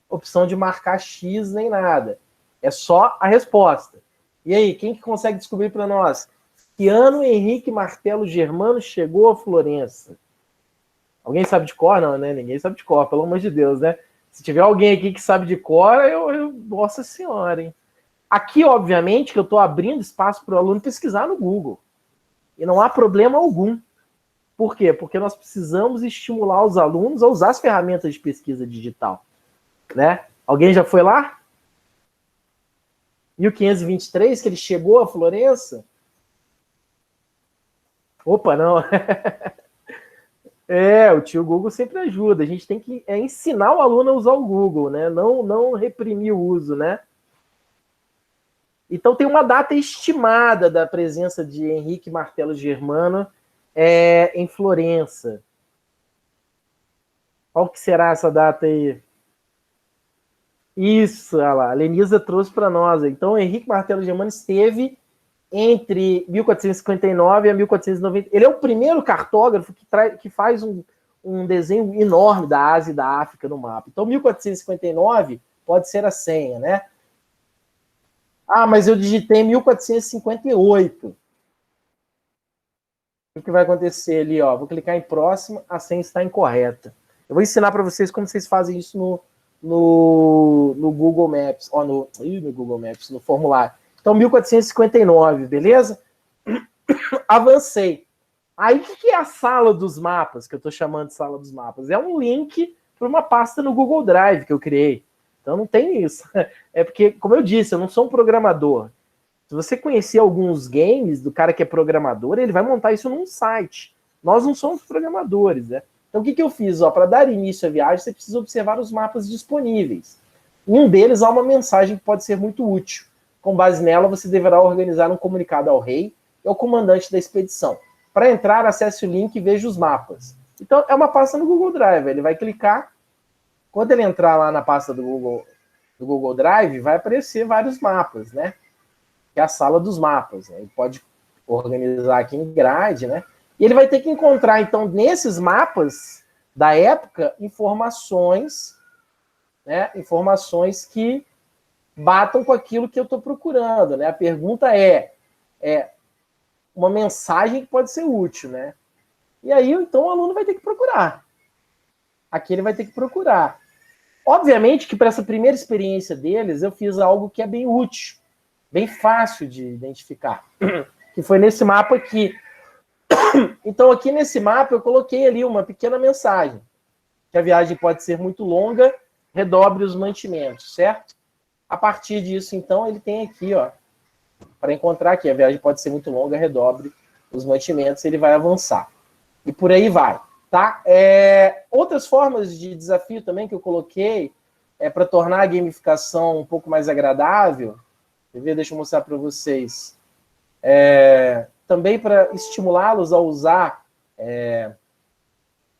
opção de marcar X nem nada. É só a resposta. E aí, quem que consegue descobrir para nós? Que ano Henrique Martelo Germano chegou a Florença? Alguém sabe de cor? Não, né? Ninguém sabe de cor, pelo amor de Deus, né? Se tiver alguém aqui que sabe de cor, Nossa Senhora, hein? Aqui, obviamente, que eu estou abrindo espaço para o aluno pesquisar no Google. E não há problema algum. Por quê? Porque nós precisamos estimular os alunos a usar as ferramentas de pesquisa digital. Né? Alguém já foi lá? 1523, que ele chegou a Florença? Opa, não. O tio Google sempre ajuda. A gente tem que ensinar o aluno a usar o Google, né? Não reprimir o uso, né? Então tem uma data estimada da presença de Henrique Martelo Germano em Florença. Qual que será essa data aí? Isso, olha lá, a Lenisa trouxe para nós. Então, Henrique Martelo Germano esteve entre 1459 e 1490. Ele é o primeiro cartógrafo que faz um desenho enorme da Ásia e da África no mapa. Então, 1459 pode ser a senha, né? Ah, mas eu digitei 1458. O que vai acontecer ali, ó? Vou clicar em próximo, a senha está incorreta. Eu vou ensinar para vocês como vocês fazem isso no Google Maps, no Google Maps, no formulário. Então, 1459, beleza? Avancei. Aí, o que é a sala dos mapas, que eu estou chamando de sala dos mapas? É um link para uma pasta no Google Drive que eu criei. Então, não tem isso. É porque, como eu disse, eu não sou um programador. Se você conhecer alguns games do cara que é programador, ele vai montar isso num site. Nós não somos programadores, né? Então, o que eu fiz? Para dar início à viagem, você precisa observar os mapas disponíveis. Em um deles há uma mensagem que pode ser muito útil. Com base nela, você deverá organizar um comunicado ao rei e ao comandante da expedição. Para entrar, acesse o link e veja os mapas. Então, é uma pasta no Google Drive. Ele vai clicar. Quando ele entrar lá na pasta do Google Drive, vai aparecer vários mapas, né? Que é a sala dos mapas. Né? Ele pode organizar aqui em grade, né? E ele vai ter que encontrar, então, nesses mapas da época, informações, né? Informações que batam com aquilo que eu estou procurando, né? A pergunta é uma mensagem que pode ser útil, né? E aí, então, o aluno vai ter que procurar. Aqui ele vai ter que procurar. Obviamente que para essa primeira experiência deles, eu fiz algo que é bem útil, bem fácil de identificar, que foi nesse mapa aqui. Então, aqui nesse mapa, eu coloquei ali uma pequena mensagem, que a viagem pode ser muito longa, redobre os mantimentos, certo? A partir disso, então, ele tem aqui, ó, para encontrar aqui, a viagem pode ser muito longa, redobre os mantimentos, ele vai avançar. E por aí vai, tá? Outras formas de desafio também que eu coloquei para tornar a gamificação um pouco mais agradável, deixa eu mostrar para vocês. Também para estimulá-los a usar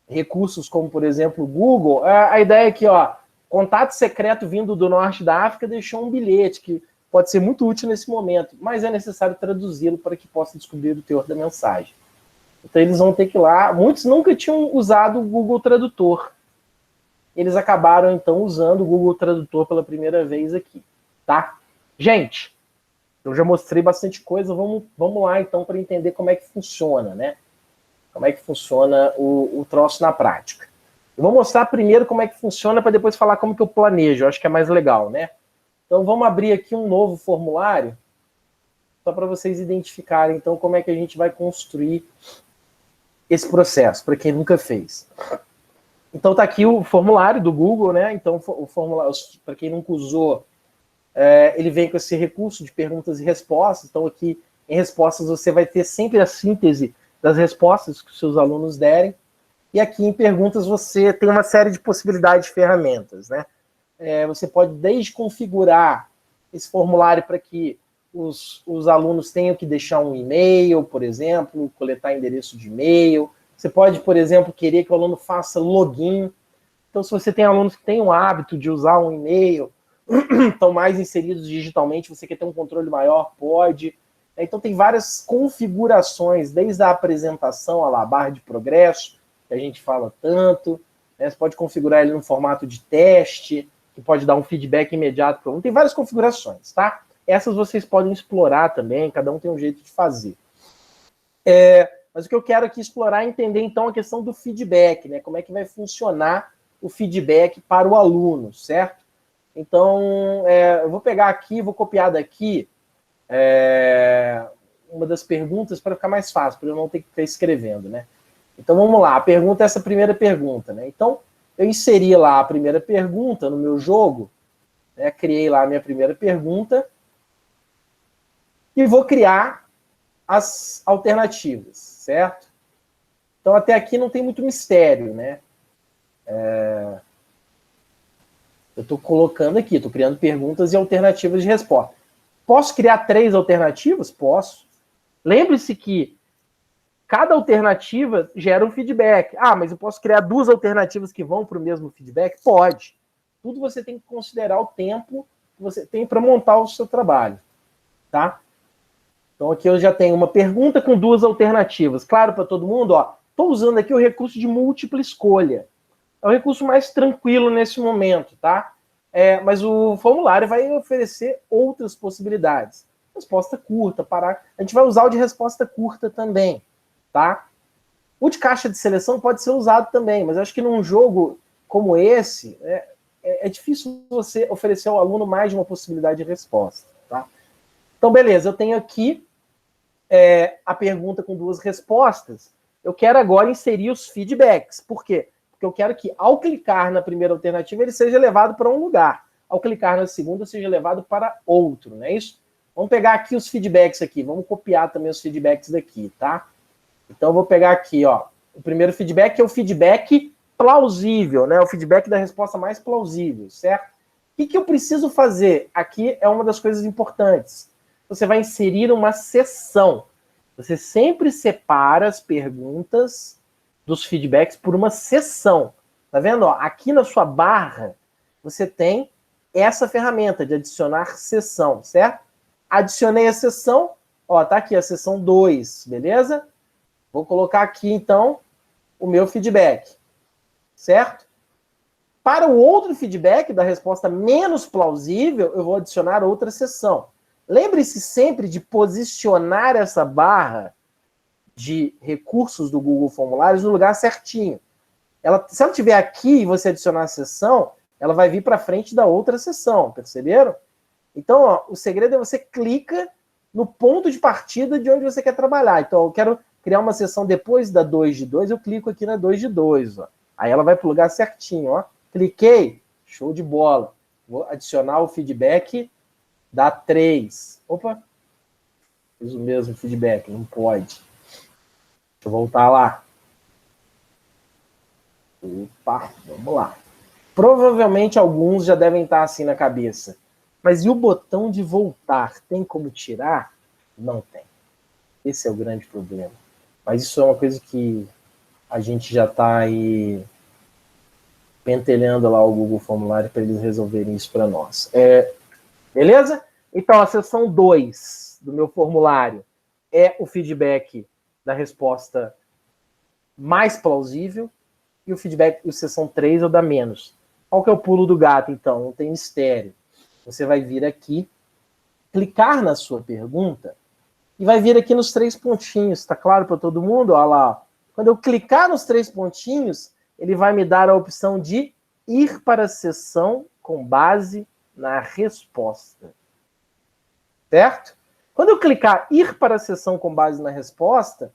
recursos como, por exemplo, o Google. A ideia é que, ó, contato secreto vindo do norte da África deixou um bilhete que pode ser muito útil nesse momento, mas é necessário traduzi-lo para que possa descobrir o teor da mensagem. Então eles vão ter que ir lá. Muitos nunca tinham usado o Google Tradutor. Eles acabaram, então, usando o Google Tradutor pela primeira vez aqui, tá? Gente, eu já mostrei bastante coisa, vamos lá, então, para entender como é que funciona, né? Como é que funciona o troço na prática. Eu vou mostrar primeiro como é que funciona, para depois falar como que eu planejo, eu acho que é mais legal, né? Então, vamos abrir aqui um novo formulário, só para vocês identificarem, então, como é que a gente vai construir esse processo, para quem nunca fez. Então, tá aqui o formulário do Google, né? Então, o formulário, para quem nunca usou, ele vem com esse recurso de perguntas e respostas. Então, aqui, em respostas, você vai ter sempre a síntese das respostas que os seus alunos derem. E aqui, em perguntas, você tem uma série de possibilidades de ferramentas, né? Você pode desde configurar esse formulário para que os alunos tenham que deixar um e-mail, por exemplo, coletar endereço de e-mail. Você pode, por exemplo, querer que o aluno faça login. Então, se você tem alunos que têm o hábito de usar um e-mail, estão mais inseridos digitalmente, você quer ter um controle maior, pode. Então, tem várias configurações, desde a apresentação, a barra de progresso, que a gente fala tanto. Né? Você pode configurar ele no formato de teste, que pode dar um feedback imediato para o aluno. Tem várias configurações, tá? Essas vocês podem explorar também, cada um tem um jeito de fazer. Mas o que eu quero aqui explorar é entender, então, a questão do feedback, né? Como é que vai funcionar o feedback para o aluno, certo? Então, eu vou pegar aqui, vou copiar daqui uma das perguntas para ficar mais fácil, para eu não ter que ficar escrevendo, né? Então, vamos lá. A pergunta é essa primeira pergunta, né? Então, eu inseri lá a primeira pergunta no meu jogo, né? Criei lá a minha primeira pergunta e vou criar as alternativas, certo? Então, até aqui não tem muito mistério, né? Eu estou colocando aqui, estou criando perguntas e alternativas de resposta. Posso criar 3 alternativas? Posso. Lembre-se que cada alternativa gera um feedback. Ah, mas eu posso criar 2 alternativas que vão para o mesmo feedback? Pode. Tudo você tem que considerar o tempo que você tem para montar o seu trabalho. Tá? Então aqui eu já tenho uma pergunta com 2 alternativas. Claro para todo mundo, ó. Estou usando aqui o recurso de múltipla escolha. É o recurso mais tranquilo nesse momento, tá? Mas o formulário vai oferecer outras possibilidades. Resposta curta, parar. A gente vai usar o de resposta curta também, tá? O de caixa de seleção pode ser usado também, mas acho que num jogo como esse, é difícil você oferecer ao aluno mais de uma possibilidade de resposta, tá? Então, beleza, eu tenho aqui a pergunta com 2 respostas. Eu quero agora inserir os feedbacks. Por quê? Porque eu quero que, ao clicar na primeira alternativa, ele seja levado para um lugar. Ao clicar na segunda, seja levado para outro, não é isso? Vamos pegar aqui os feedbacks aqui. Vamos copiar também os feedbacks daqui, tá? Então, eu vou pegar aqui, ó. O primeiro feedback é o feedback plausível, né? O feedback da resposta mais plausível, certo? O que eu preciso fazer? Aqui é uma das coisas importantes. Você vai inserir uma seção. Você sempre separa as perguntas dos feedbacks por uma seção. Tá vendo? Ó, aqui na sua barra, você tem essa ferramenta de adicionar seção, certo? Adicionei a seção, ó, tá aqui a seção 2, beleza? Vou colocar aqui, então, o meu feedback, certo? Para o outro feedback, da resposta menos plausível, eu vou adicionar outra seção. Lembre-se sempre de posicionar essa barra de recursos do Google Formulários no lugar certinho. Se ela estiver aqui e você adicionar a seção, ela vai vir para frente da outra seção, perceberam? Então, ó, o segredo é você clica no ponto de partida de onde você quer trabalhar. Então, eu quero criar uma seção depois da 2 de 2, eu clico aqui na 2 de 2. Ó. Aí ela vai para o lugar certinho. Ó. Cliquei, show de bola. Vou adicionar o feedback da 3. Opa, fiz o mesmo feedback, não pode. Deixa eu voltar lá. Opa, vamos lá. Provavelmente alguns já devem estar assim na cabeça. Mas e o botão de voltar? Tem como tirar? Não tem. Esse é o grande problema. Mas isso é uma coisa que a gente já está aí pentelhando lá o Google Formulário para eles resolverem isso para nós. Beleza? Então, a seção 2 do meu formulário é o feedback da resposta mais plausível e o feedback da seção 3 é o da menos. Qual que é o pulo do gato, então? Não tem mistério. Você vai vir aqui, clicar na sua pergunta e vai vir aqui nos 3 pontinhos. Tá claro para todo mundo? Olha lá. Quando eu clicar nos 3 pontinhos, ele vai me dar a opção de ir para a seção com base na resposta. Certo? Quando eu clicar ir para a seção com base na resposta,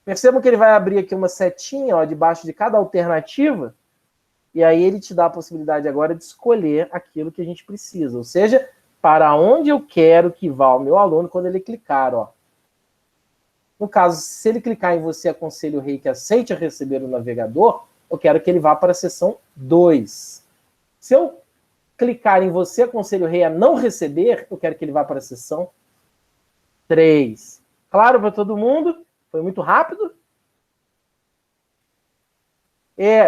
percebam que ele vai abrir aqui uma setinha, ó, debaixo de cada alternativa, e aí ele te dá a possibilidade agora de escolher aquilo que a gente precisa, ou seja, para onde eu quero que vá o meu aluno quando ele clicar, ó. No caso, se ele clicar em você, aconselho o rei que aceite receber o navegador, eu quero que ele vá para a seção 2. Se eu clicar em você, aconselho o rei a não receber, eu quero que ele vá para a seção 3. Claro para todo mundo? Foi muito rápido?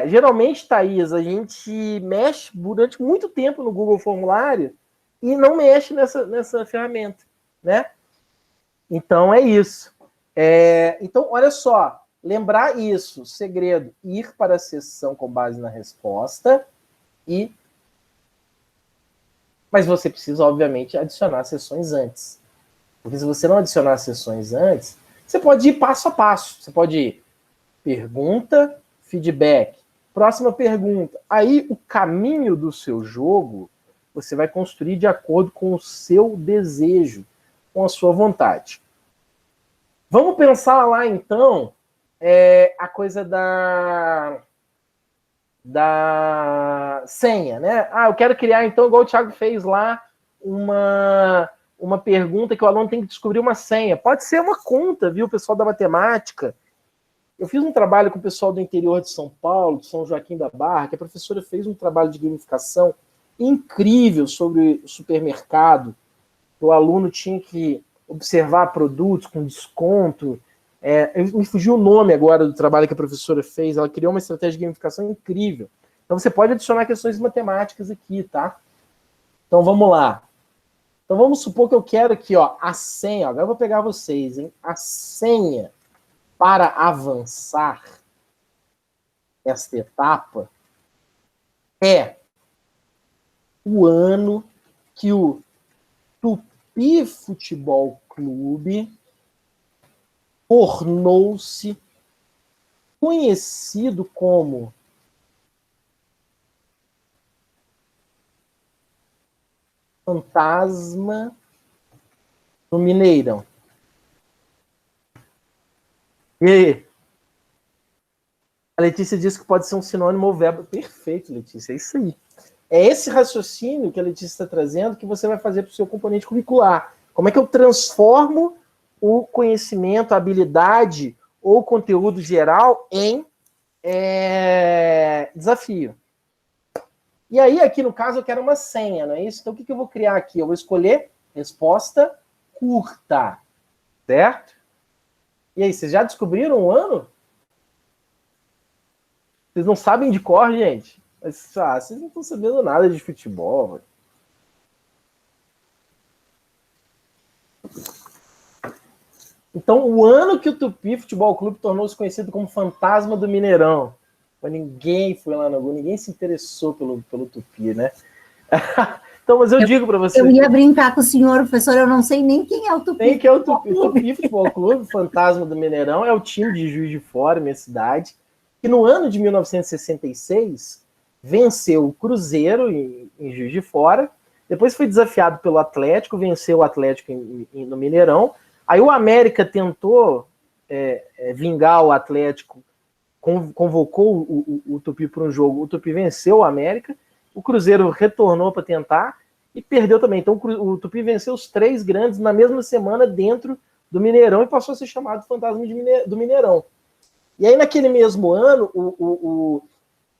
Geralmente, Thaís, a gente mexe durante muito tempo no Google Formulário e não mexe nessa ferramenta, né? Então, é isso. Então, olha só, lembrar isso, segredo, ir para a seção com base na resposta mas você precisa, obviamente, adicionar sessões antes. Porque se você não adicionar sessões antes, você pode ir passo a passo. Você pode ir pergunta, feedback, próxima pergunta. Aí o caminho do seu jogo você vai construir de acordo com o seu desejo, com a sua vontade. Vamos pensar lá, então, a coisa da senha, né? Eu quero criar, então, igual o Thiago fez lá, uma pergunta que o aluno tem que descobrir uma senha. Pode ser uma conta, viu, pessoal da matemática. Eu fiz um trabalho com o pessoal do interior de São Paulo, de São Joaquim da Barra, que a professora fez um trabalho de gamificação incrível sobre o supermercado. O aluno tinha que observar produtos com desconto. Me fugiu o nome agora do trabalho que a professora fez. Ela criou uma estratégia de gamificação incrível. Então você pode adicionar questões matemáticas aqui, tá? Então vamos lá. Então vamos supor que eu quero aqui, ó, a senha. Agora eu vou pegar vocês, hein? A senha para avançar esta etapa é o ano que o Tupi Futebol Clube tornou-se conhecido como Fantasma do Mineirão. E a Letícia disse que pode ser um sinônimo ou verbo. Perfeito, Letícia, é isso aí. É esse raciocínio que a Letícia está trazendo que você vai fazer para o seu componente curricular. Como é que eu transformo o conhecimento, a habilidade ou conteúdo geral em desafio? E aí, aqui no caso, eu quero uma senha, não é isso? Então, o que eu vou criar aqui? Eu vou escolher resposta curta, certo? E aí, vocês já descobriram o ano? Vocês não sabem de cor, gente? Mas, vocês não estão sabendo nada de futebol. Véio. Então, o ano que o Tupi Futebol Clube tornou-se conhecido como Fantasma do Mineirão. Mas ninguém foi lá no gol, ninguém se interessou pelo Tupi, né? Então, mas eu digo para você... Eu ia brincar com o senhor, professor, eu não sei nem quem é o Tupi. Tem que é o Tupi Futebol Clube, Fantasma do Mineirão, é o time de Juiz de Fora, minha cidade, que no ano de 1966 venceu o Cruzeiro em Juiz de Fora, depois foi desafiado pelo Atlético, venceu o Atlético no Mineirão, aí o América tentou vingar o Atlético, convocou o Tupi para um jogo, o Tupi venceu o América, o Cruzeiro retornou para tentar e perdeu também. Então o Tupi venceu os 3 grandes na mesma semana dentro do Mineirão e passou a ser chamado Fantasma do Mineirão. E aí naquele mesmo ano, o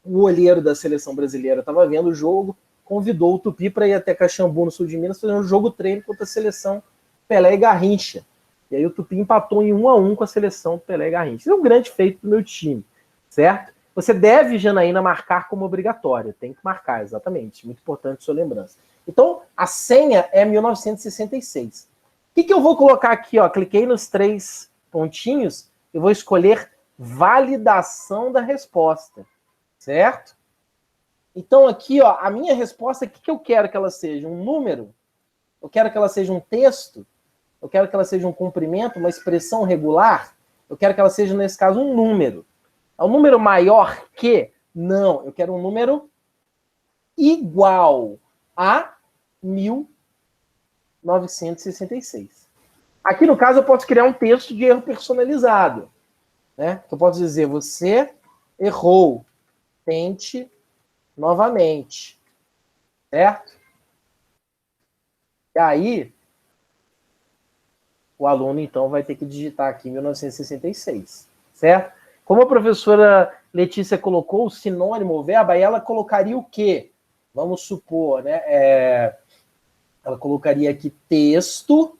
olheiro da seleção brasileira estava vendo o jogo, convidou o Tupi para ir até Caxambu, no sul de Minas, fazer um jogo treino contra a seleção Pelé e Garrincha. E aí o Tupi empatou em 1-1 com a seleção Pelé e Garrincha. Isso é um grande feito do meu time, certo? Você deve, Janaína, marcar como obrigatória. Tem que marcar, exatamente. Muito importante sua lembrança. Então, a senha é 1966. O que eu vou colocar aqui? Ó? Cliquei nos 3 pontinhos, eu vou escolher validação da resposta, certo? Então, aqui, ó, a minha resposta, o que eu quero que ela seja? Um número? Eu quero que ela seja um texto? Eu quero que ela seja um comprimento, uma expressão regular? Eu quero que ela seja, nesse caso, um número. É um número maior que? Não, eu quero um número igual a 1966. Aqui, no caso, eu posso criar um texto de erro personalizado. Né? Eu posso dizer, você errou, tente novamente. Certo? E aí, o aluno, então, vai ter que digitar aqui 1966. Certo? Como a professora Letícia colocou o sinônimo, o verbo, aí ela colocaria o quê? Vamos supor, né? Ela colocaria aqui texto,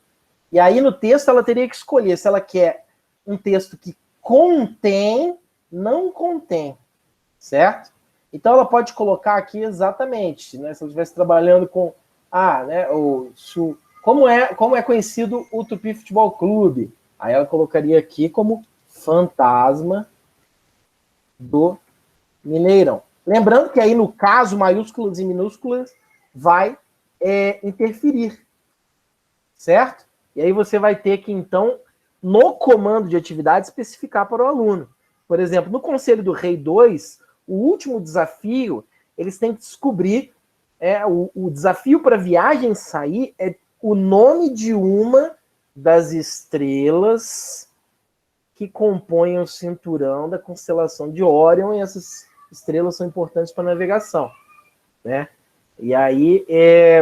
e aí no texto ela teria que escolher se ela quer um texto que contém, não contém, certo? Então ela pode colocar aqui exatamente, né? Se ela estivesse trabalhando com, como é conhecido o Tupi Futebol Clube, aí ela colocaria aqui como Fantasma do Mineirão. Lembrando que aí, no caso, maiúsculas e minúsculas vai interferir, certo? E aí você vai ter que, então, no comando de atividade, especificar para o aluno. Por exemplo, no Conselho do Rei 2, o último desafio, eles têm que descobrir O desafio para a viagem sair é o nome de uma das estrelas que compõem o cinturão da constelação de Órion, e essas estrelas são importantes para a navegação, né? E aí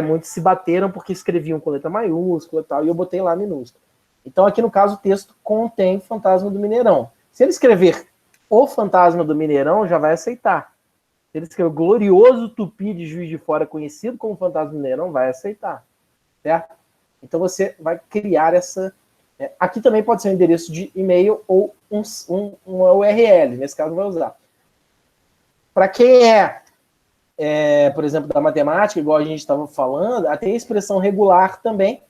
muitos se bateram porque escreviam com letra maiúscula e tal, e eu botei lá minúsculo. Então aqui no caso o texto contém Fantasma do Mineirão. Se ele escrever o Fantasma do Mineirão, já vai aceitar. Se ele escrever o glorioso Tupi de Juiz de Fora, conhecido como Fantasma do Mineirão, vai aceitar, certo? Então você vai criar essa... Aqui também pode ser um endereço de e-mail ou uma URL, nesse caso vai usar. Para quem por exemplo, da matemática, igual a gente estava falando, tem a expressão regular também,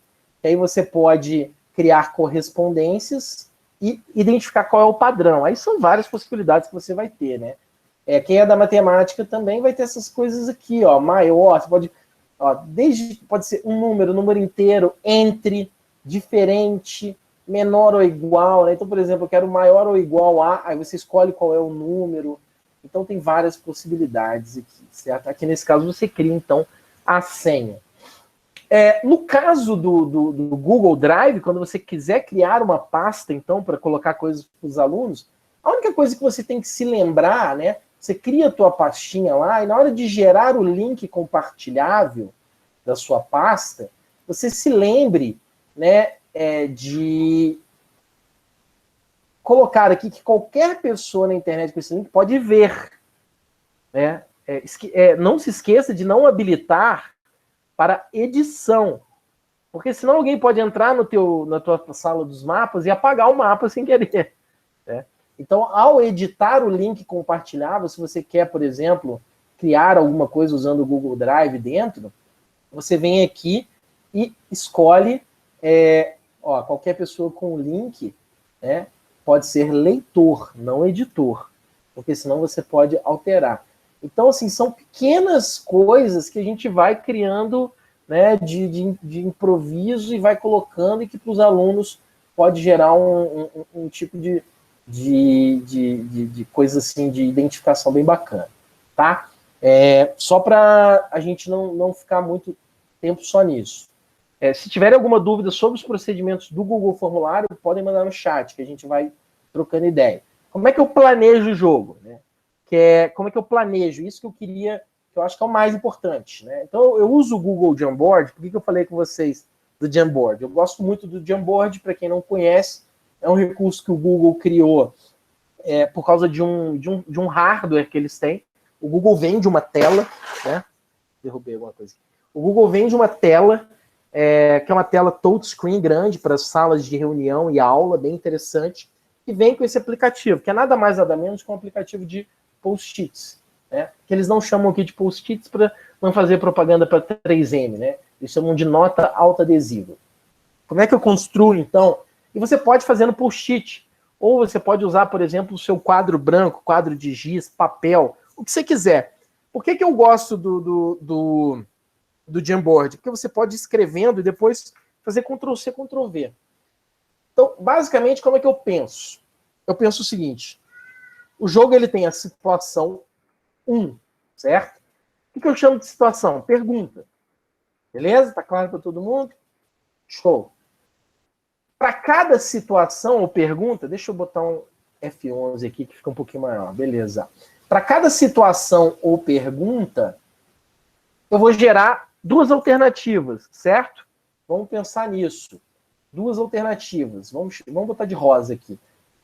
que aí você pode criar correspondências e identificar qual é o padrão. Aí são várias possibilidades que você vai ter, né? Quem é da matemática também vai ter essas coisas aqui, ó, maior, você pode, pode ser um número inteiro, entre, diferente, menor ou igual, né? Então, por exemplo, eu quero maior ou igual a, aí você escolhe qual é o número. Então tem várias possibilidades aqui, certo? Aqui nesse caso você cria, então, a senha. No caso do Google Drive, quando você quiser criar uma pasta, então, para colocar coisas para os alunos, a única coisa que você tem que se lembrar, né? Você cria a tua pastinha lá, e na hora de gerar o link compartilhável da sua pasta, você se lembre, né, de colocar aqui que qualquer pessoa na internet com esse link pode ver, né? Não se esqueça de não habilitar para edição, porque senão alguém pode entrar na tua sala dos mapas e apagar o mapa sem querer, né? Então, ao editar o link compartilhável, se você quer, por exemplo, criar alguma coisa usando o Google Drive dentro, você vem aqui e escolhe qualquer pessoa com link, né? Pode ser leitor, não editor, porque senão você pode alterar. Então, assim, são pequenas coisas que a gente vai criando, né, de improviso e vai colocando, e que para os alunos pode gerar um tipo de coisa assim, de identificação bem bacana, tá? Só para a gente não ficar muito tempo só nisso. Se tiverem alguma dúvida sobre os procedimentos do Google Formulário, podem mandar no chat, que a gente vai trocando ideia. Como é que eu planejo o jogo, né? Como é que eu planejo? Isso que eu acho que é o mais importante, né? Então, eu uso o Google Jamboard. Por que eu falei com vocês do Jamboard? Eu gosto muito do Jamboard, para quem não conhece, é um recurso que o Google criou por causa de um hardware que eles têm. O Google vende uma tela, né? Derrubei alguma coisa aqui. O Google vende uma tela, que é uma tela touchscreen grande para salas de reunião e aula, bem interessante, e vem com esse aplicativo, que é nada mais nada menos que um aplicativo de post-its, né? Que eles não chamam aqui de post-its para não fazer propaganda para 3M, né? Eles chamam de nota autoadesiva. Como é que eu construo, então? E você pode fazer no post-it, ou você pode usar, por exemplo, o seu quadro branco, quadro de giz, papel, o que você quiser. Por que eu gosto do Jamboard? Porque você pode ir escrevendo e depois fazer Ctrl+C, Ctrl+V. Então, basicamente, como é que eu penso? Eu penso o seguinte: o jogo ele tem a situação 1, certo? O que eu chamo de situação? Pergunta. Beleza? Tá claro para todo mundo? Show. Para cada situação ou pergunta, deixa eu botar um F11 aqui que fica um pouquinho maior. Beleza. Para cada situação ou pergunta, eu vou gerar 2 alternativas, certo? Vamos pensar nisso. 2 alternativas. Vamos botar de rosa aqui.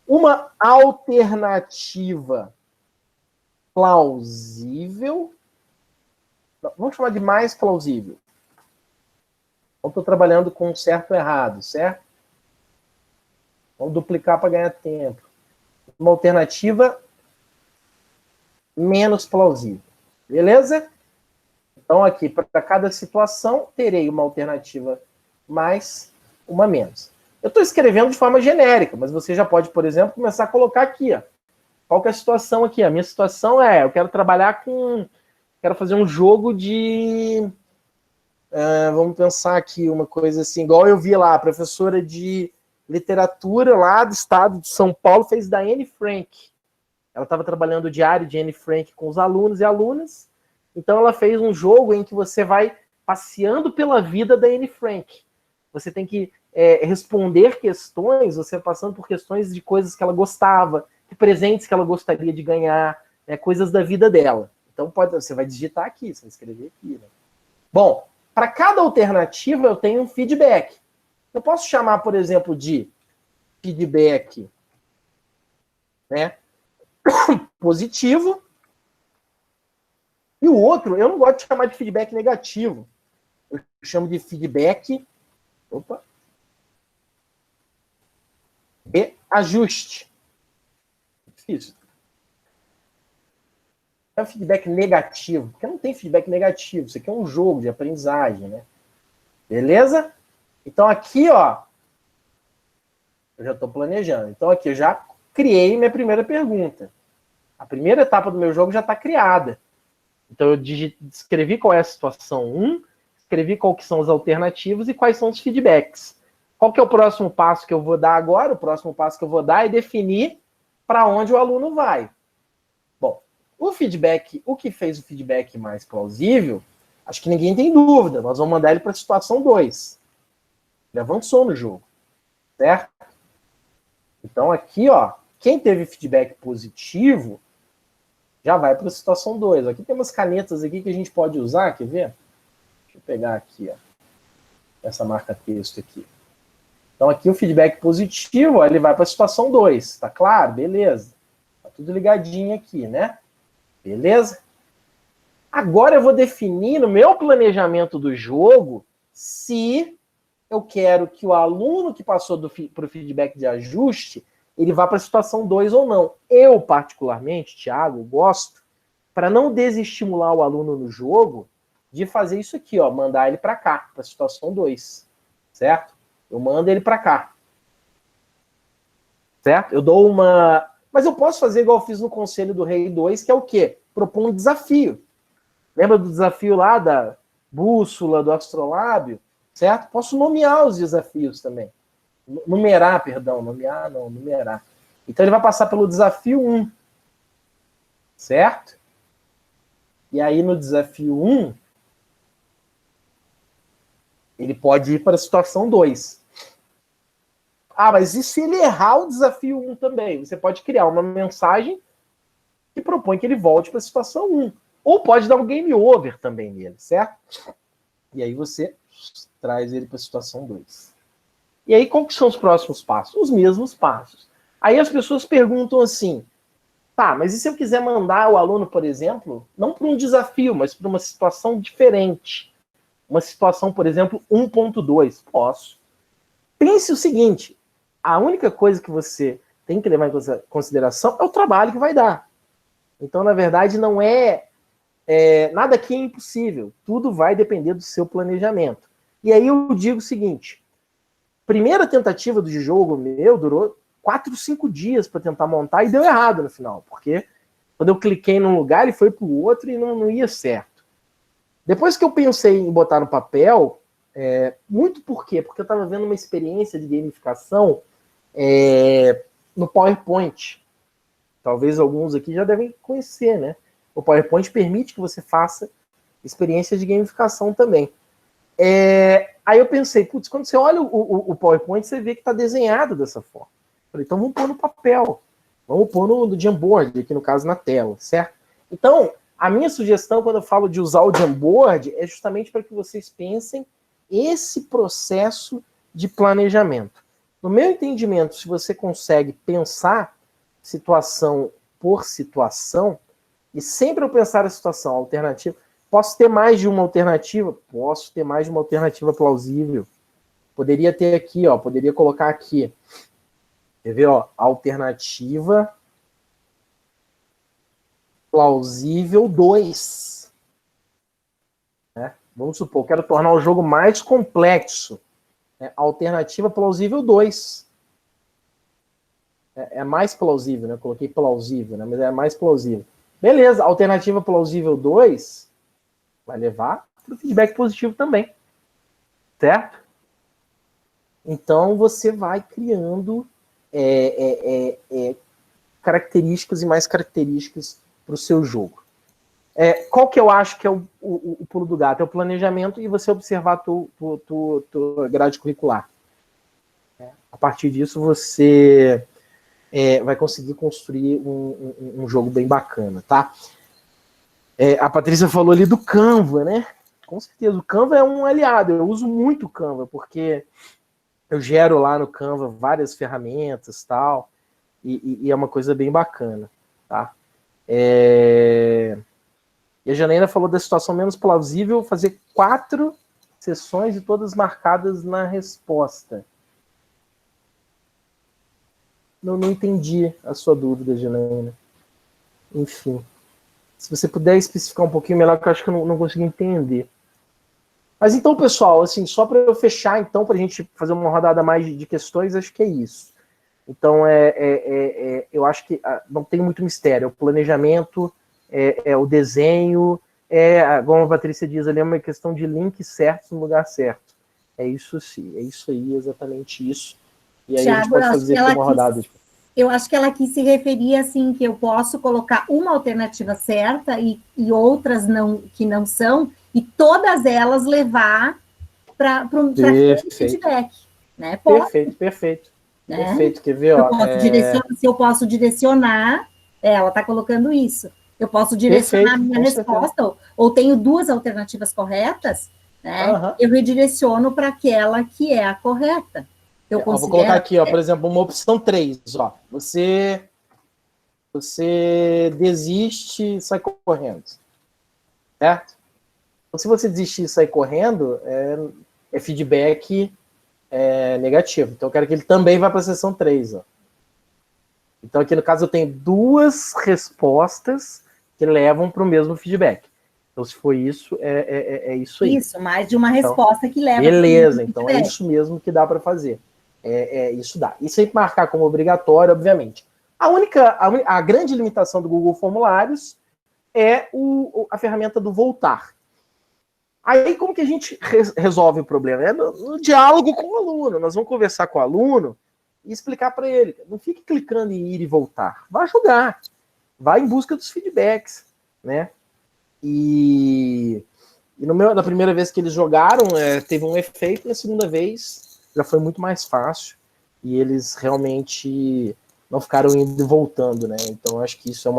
Uma alternativa plausível. Vamos chamar de mais plausível. Então, estou trabalhando com certo ou errado, certo? Vamos duplicar para ganhar tempo. Uma alternativa menos plausível. Beleza? Então, aqui, para cada situação, terei uma alternativa mais, uma menos. Eu estou escrevendo de forma genérica, mas você já pode, por exemplo, começar a colocar aqui, ó. Qual que é a situação aqui? A minha situação eu quero trabalhar quero fazer um jogo de... vamos pensar aqui uma coisa assim, igual eu vi lá, a professora de literatura lá do estado de São Paulo fez da Anne Frank. Ela estava trabalhando o diário de Anne Frank com os alunos e alunas, Então ela fez um jogo em que você vai passeando pela vida da Anne Frank. Você tem que responder questões, você passando por questões de coisas que ela gostava, de presentes que ela gostaria de ganhar, né, coisas da vida dela. Então você vai digitar aqui, você vai escrever aqui. Né? Bom, para cada alternativa eu tenho um feedback. Eu posso chamar, por exemplo, de feedback, né, positivo. E o outro, eu não gosto de chamar de feedback negativo. Eu chamo de feedback e ajuste. Difícil. É um feedback negativo, porque não tem feedback negativo. Isso aqui é um jogo de aprendizagem, né? Beleza? Então aqui, ó, eu já estou planejando. Então aqui eu já criei minha primeira pergunta. A primeira etapa do meu jogo já está criada. Então eu escrevi qual é a situação 1, escrevi qual que são as alternativas e quais são os feedbacks. Qual que é o próximo passo que eu vou dar agora? O próximo passo que eu vou dar é definir para onde o aluno vai. Bom, o feedback, o que fez o feedback mais plausível, acho que ninguém tem dúvida. Nós vamos mandar ele para a situação 2. Ele avançou no jogo, certo? Então aqui, ó, quem teve feedback positivo já vai para a situação 2. Aqui tem umas canetas aqui que a gente pode usar, quer ver? Deixa eu pegar aqui, ó, essa marca-texto aqui. Então aqui o feedback positivo, ó, ele vai para a situação 2, tá claro? Beleza. Tá tudo ligadinho aqui, né? Beleza? Agora eu vou definir no meu planejamento do jogo se eu quero que o aluno que passou para o feedback de ajuste, ele vá para a situação 2 ou não. Eu, particularmente, Thiago, gosto, para não desestimular o aluno no jogo, de fazer isso aqui, ó, mandar ele para cá, para a situação 2, certo? Eu mando ele para cá. Certo? Eu dou uma... Mas eu posso fazer igual eu fiz no Conselho do Rei 2, que é o quê? Propor um desafio. Lembra do desafio lá da bússola, do astrolábio? Certo? Posso nomear os desafios também. Numerar, perdão. Nomear, não, numerar. Então ele vai passar pelo desafio 1. Certo? E aí no desafio 1, ele pode ir para a situação 2. Ah, mas e se ele errar o desafio 1 também? Você pode criar uma mensagem que propõe que ele volte para a situação 1. Ou pode dar um game over também nele, certo? E aí você traz ele para a situação 2. E aí, qual que são os próximos passos? Os mesmos passos. Aí as pessoas perguntam assim, tá, mas e se eu quiser mandar o aluno, por exemplo, não para um desafio, mas para uma situação diferente? Uma situação, por exemplo, 1.2. Posso. Pense o seguinte, a única coisa que você tem que levar em consideração é o trabalho que vai dar. Então, na verdade, não nada aqui é impossível. Tudo vai depender do seu planejamento. E aí eu digo o seguinte, primeira tentativa do jogo meu durou 4, 5 dias para tentar montar e deu errado no final, porque quando eu cliquei num lugar, ele foi para o outro e não ia certo. Depois que eu pensei em botar no papel, muito por quê? Porque eu estava vendo uma experiência de gamificação no PowerPoint. Talvez alguns aqui já devem conhecer, né? O PowerPoint permite que você faça experiência de gamificação também. Aí eu pensei, putz, quando você olha o PowerPoint, você vê que está desenhado dessa forma. Falei, então vamos pôr no papel. Vamos pôr no Jamboard, aqui no caso na tela, certo? Então, a minha sugestão quando eu falo de usar o Jamboard é justamente para que vocês pensem esse processo de planejamento. No meu entendimento, se você consegue pensar situação por situação, e sempre eu pensar a situação alternativa, posso ter mais de uma alternativa? Posso ter mais de uma alternativa plausível. Poderia ter aqui, ó, poderia colocar aqui. Quer ver, ó, alternativa plausível 2. Né? Vamos supor, quero tornar o jogo mais complexo. Alternativa plausível 2. É mais plausível, né? Eu coloquei plausível, né? Mas é mais plausível. Beleza, alternativa plausível 2 vai levar para o feedback positivo também. Certo? Então você vai criando características e mais características para o seu jogo. Qual que eu acho que é o pulo do gato? É o planejamento e você observar a tua grade curricular. A partir disso, você vai conseguir construir um jogo bem bacana, tá? A Patrícia falou ali do Canva, né? Com certeza, o Canva é um aliado. Eu uso muito o Canva, porque eu gero lá no Canva várias ferramentas tal, e é uma coisa bem bacana, tá? E a Janaína falou da situação menos plausível, fazer 4 sessões e todas marcadas na resposta. Não entendi a sua dúvida, Janaína. Enfim. Se você puder especificar um pouquinho melhor, que eu acho que eu não consegui entender. Mas então, pessoal, assim, só para eu fechar, então, para a gente fazer uma rodada mais de questões, acho que é isso. Então, eu acho que não tem muito mistério. É o planejamento, o desenho, como a Patrícia diz ali, é uma questão de links certos no lugar certo. É isso sim, é isso aí, exatamente isso. E aí Thiago, a gente pode fazer aqui uma rodada. Eu acho que ela quis se referir assim, que eu posso colocar uma alternativa certa e outras que não são, e todas elas levar para aquele feedback. Né? Perfeito. Né? Perfeito, quer ver? Se eu posso direcionar, ela está colocando isso. Eu posso direcionar a minha resposta, ou tenho 2 alternativas corretas, né? Eu redireciono para aquela que é a correta. Vou colocar aqui, ó, por exemplo, uma opção 3, ó. Você desiste e sai correndo. Certo? Então, se você desistir e sair correndo, é feedback negativo. Então, eu quero que ele também vá para a seção 3. Ó. Então, aqui no caso, eu tenho 2 respostas que levam para o mesmo feedback. Então, se for isso, é isso aí. Isso, mais de uma resposta que leva. Beleza, então é isso mesmo que dá para fazer. Isso dá. E sem marcar como obrigatório, obviamente. A grande limitação do Google Formulários é a ferramenta do voltar. Aí, como que a gente resolve o problema? É no diálogo com o aluno. Nós vamos conversar com o aluno e explicar para ele. Não fique clicando em ir e voltar. Vá jogar. Vá em busca dos feedbacks, né? E na primeira vez que eles jogaram, teve um efeito. Na segunda vez, já foi muito mais fácil. E eles realmente não ficaram indo e voltando, né? Então, acho que isso é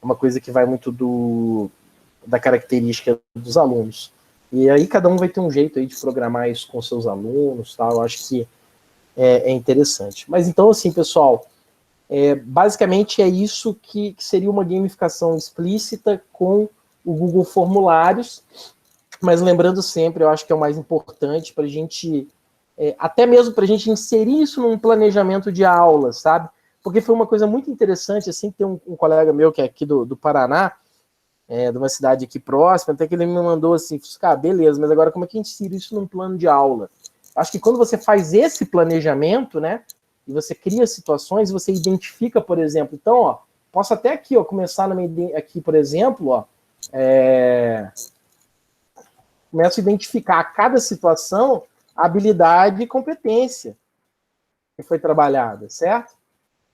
uma coisa que vai muito da característica dos alunos. E aí cada um vai ter um jeito aí de programar isso com seus alunos, tá? Eu acho que é interessante. Mas então, assim, pessoal, basicamente é isso que seria uma gamificação explícita com o Google Formulários, mas lembrando sempre, eu acho que é o mais importante para a gente, até mesmo para a gente inserir isso num planejamento de aula, sabe? Porque foi uma coisa muito interessante, assim, tem um colega meu que é aqui do Paraná, de uma cidade aqui próxima, até que ele me mandou assim, beleza, mas agora como é que a gente insere isso num plano de aula? Acho que quando você faz esse planejamento, né, e você cria situações, você identifica, por exemplo, então, ó, posso até aqui, ó, começar aqui, por exemplo, ó, começo a identificar a cada situação a habilidade e competência que foi trabalhada, certo?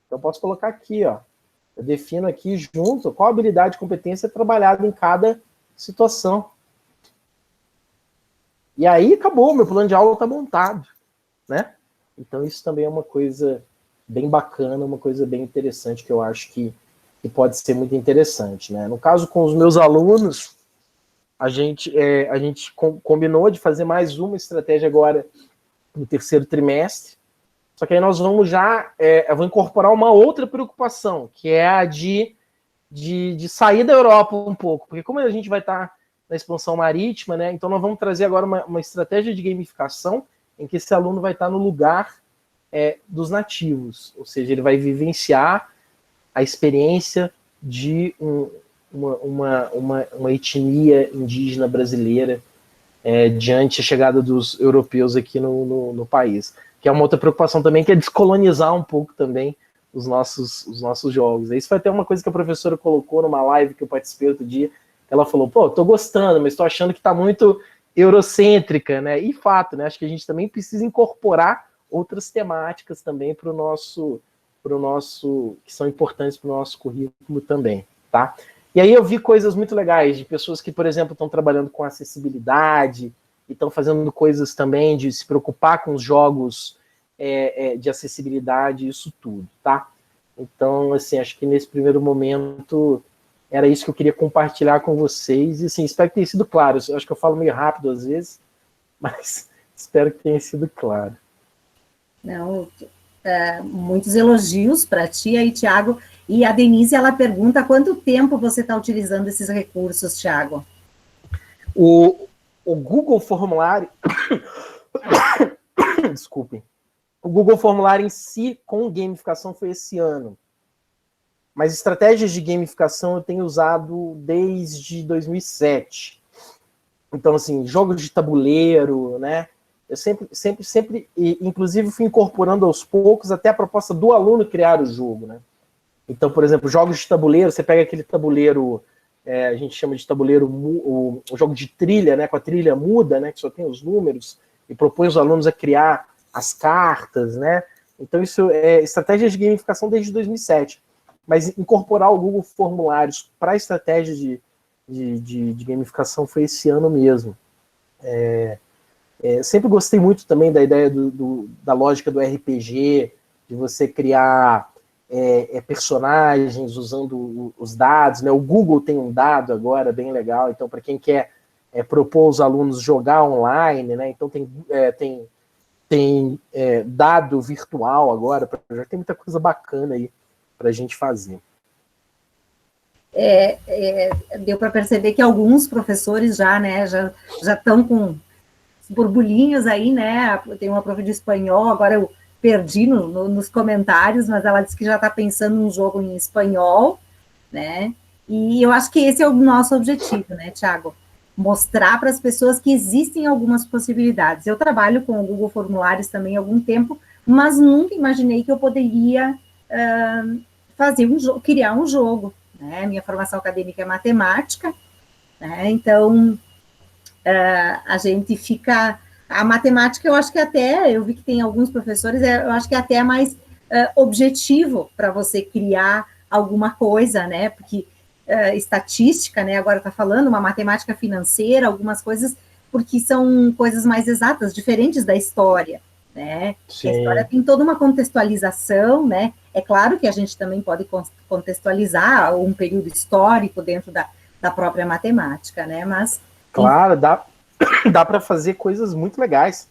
Então, eu posso colocar aqui, ó, eu defino aqui junto qual habilidade e competência é trabalhada em cada situação. E aí acabou, meu plano de aula está montado, né? Então isso também é uma coisa bem bacana, uma coisa bem interessante que eu acho que pode ser muito interessante, né? No caso com os meus alunos, a gente combinou de fazer mais uma estratégia agora no 3º trimestre. Só que aí nós vamos eu vou incorporar uma outra preocupação, que é a de sair da Europa um pouco, porque como a gente vai estar na expansão marítima, né, então nós vamos trazer agora uma estratégia de gamificação em que esse aluno vai estar no lugar dos nativos, ou seja, ele vai vivenciar a experiência de uma etnia indígena brasileira diante da chegada dos europeus aqui no país. Que é uma outra preocupação também, que é descolonizar um pouco também os nossos jogos. Isso foi até uma coisa que a professora colocou numa live que eu participei outro dia. Ela falou, tô gostando, mas tô achando que tá muito eurocêntrica, né? E fato, né? Acho que a gente também precisa incorporar outras temáticas também para o nosso, que são importantes para o nosso currículo também, tá? E aí eu vi coisas muito legais de pessoas que, por exemplo, estão trabalhando com acessibilidade e estão fazendo coisas também de se preocupar com os jogos de acessibilidade, isso tudo, tá? Então, assim, acho que nesse primeiro momento era isso que eu queria compartilhar com vocês. E, assim, espero que tenha sido claro. Eu acho que eu falo meio rápido às vezes, mas espero que tenha sido claro. Não, muitos elogios para ti aí, Tiago. E a Denise, ela pergunta há quanto tempo você está utilizando esses recursos, Tiago? O Google Formulário... Desculpem. O Google Formulário em si, com gamificação, foi esse ano. Mas estratégias de gamificação eu tenho usado desde 2007. Então, assim, jogos de tabuleiro, né? Eu sempre, inclusive, fui incorporando aos poucos até a proposta do aluno criar o jogo, né? Então, por exemplo, jogos de tabuleiro, você pega aquele tabuleiro, a gente chama de tabuleiro, o jogo de trilha, né? Com a trilha muda, né? Que só tem os números, e propõe os alunos a criar as cartas, né? Então, isso é estratégia de gamificação desde 2007. Mas incorporar o Google Formulários para a estratégia de gamificação foi esse ano mesmo. Sempre gostei muito também da ideia da lógica do RPG, de você criar personagens usando os dados, né? O Google tem um dado agora bem legal, então para quem quer propor os alunos jogar online, né? Então tem dado virtual agora, já tem muita coisa bacana aí para a gente fazer. Deu para perceber que alguns professores já estão com borbulhinhos aí, né? Tem uma prof de espanhol, agora eu perdi nos comentários, mas ela disse que já está pensando num jogo em espanhol, né? E eu acho que esse é o nosso objetivo, né, Tiago? Mostrar para as pessoas que existem algumas possibilidades. Eu trabalho com o Google Formulários também há algum tempo, mas nunca imaginei que eu poderia criar um jogo, né? Minha formação acadêmica é matemática, né? Então a gente fica... A matemática, eu acho que eu vi que tem alguns professores, eu acho que até é mais objetivo para você criar alguma coisa, né? Porque estatística, né? Agora está falando, uma matemática financeira, algumas coisas, porque são coisas mais exatas, diferentes da história, né? A história tem toda uma contextualização, né? É claro que a gente também pode contextualizar um período histórico dentro da própria matemática, né? Mas... Claro, dá para fazer coisas muito legais.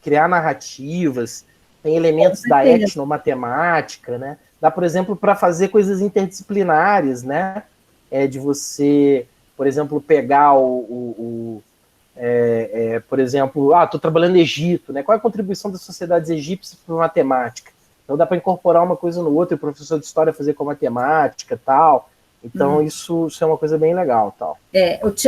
Criar narrativas, tem elementos da etnomatemática, né? Dá, por exemplo, para fazer coisas interdisciplinares, né? De você, por exemplo, pegar por exemplo, estou trabalhando no Egito, né? Qual é a contribuição das sociedades egípcias para a matemática? Então dá para incorporar uma coisa no outro, e o professor de história fazer com a matemática, tal. Então isso é uma coisa bem legal, tal.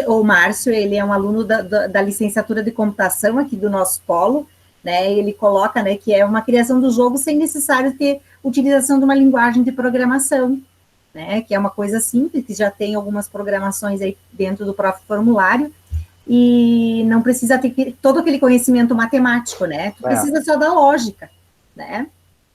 O Márcio, ele é um aluno da licenciatura de computação aqui do nosso polo, né? Ele coloca, né, que é uma criação do jogo sem necessário ter utilização de uma linguagem de programação, né? Que é uma coisa simples, que já tem algumas programações aí dentro do próprio formulário, e não precisa ter todo aquele conhecimento matemático, né? Tu precisa só da lógica, né?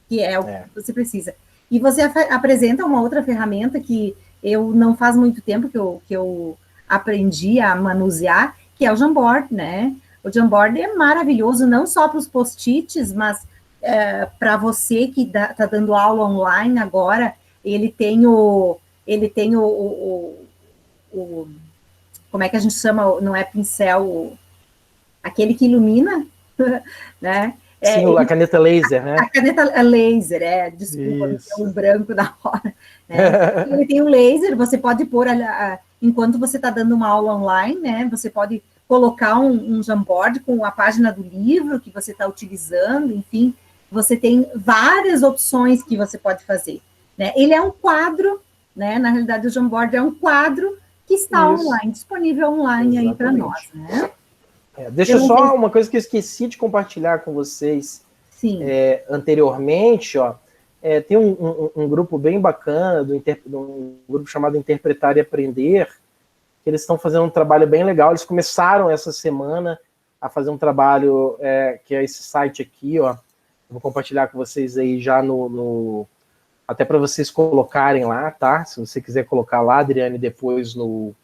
Que é o que você precisa. E você apresenta uma outra ferramenta que eu não faz muito tempo que eu aprendi a manusear, que é o Jamboard, né? O Jamboard é maravilhoso, não só para os post-its, mas para você que está dando aula online agora, ele tem como é que a gente chama, não é pincel, aquele que ilumina, né? Sim, a caneta laser, né? A caneta laser, desculpa, é um branco da hora. Né? Ele tem um laser, você pode pôr, enquanto você está dando uma aula online, né? Você pode colocar um Jamboard com a página do livro que você está utilizando, enfim, você tem várias opções que você pode fazer. Né? Ele é um quadro, né? Na realidade, o Jamboard é um quadro que está online, disponível online. Exatamente. Aí para nós, né? Deixa só uma coisa que eu esqueci de compartilhar com vocês anteriormente, ó. Tem um grupo bem bacana, um grupo chamado Interpretar e Aprender, que eles estão fazendo um trabalho bem legal. Eles começaram essa semana a fazer um trabalho, que é esse site aqui, ó. Vou compartilhar com vocês aí já no até para vocês colocarem lá, tá? Se você quiser colocar lá, Adriane, depois no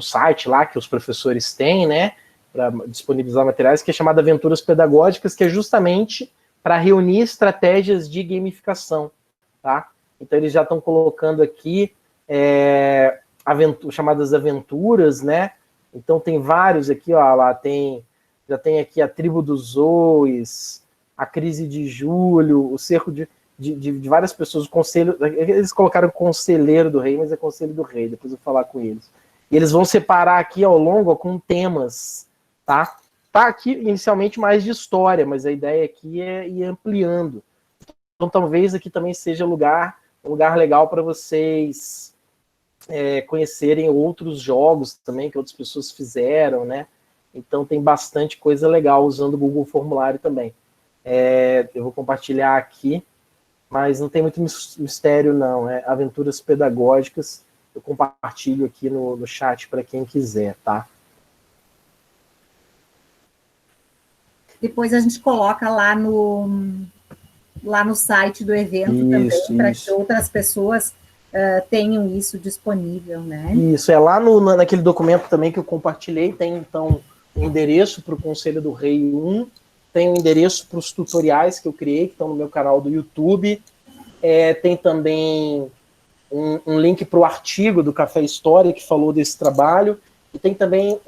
site lá que os professores têm, né, para disponibilizar materiais, que é chamada Aventuras Pedagógicas, que é justamente para reunir estratégias de gamificação, tá? Então eles já estão colocando aqui chamadas aventuras, né? Então tem vários aqui, ó, já tem aqui a Tribo dos Zoes, a Crise de Julho, o Cerco de várias pessoas, o conselho, eles colocaram Conselheiro do Rei, mas é Conselho do Rei, depois eu vou falar com eles. E eles vão separar aqui ao longo com temas, tá? Tá aqui inicialmente mais de história, mas a ideia aqui é ir ampliando. Então talvez aqui também seja um lugar legal para vocês conhecerem outros jogos também que outras pessoas fizeram, né? Então tem bastante coisa legal usando o Google Formulário também. Eu vou compartilhar aqui, mas não tem muito mistério não, aventuras pedagógicas, eu compartilho aqui no chat para quem quiser, tá? Depois a gente coloca lá no site do evento também, para que outras pessoas tenham isso disponível, né? Isso, lá naquele documento também que eu compartilhei, tem então o endereço para o Conselho do Rei 1, tem o endereço para os tutoriais que eu criei, que estão no meu canal do YouTube, tem também um link para o artigo do Café História, que falou desse trabalho, e tem também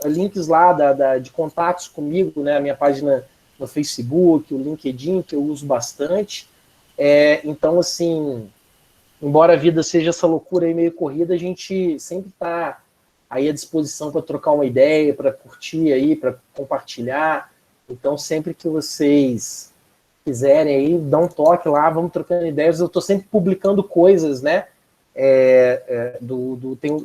links lá de contatos comigo, né, a minha página no Facebook, o LinkedIn, que eu uso bastante. Então, assim, embora a vida seja essa loucura aí meio corrida, a gente sempre está aí à disposição para trocar uma ideia, para curtir aí, para compartilhar. Então, sempre que vocês quiserem aí, dá um toque lá, vamos trocando ideias. Eu estou sempre publicando coisas, né?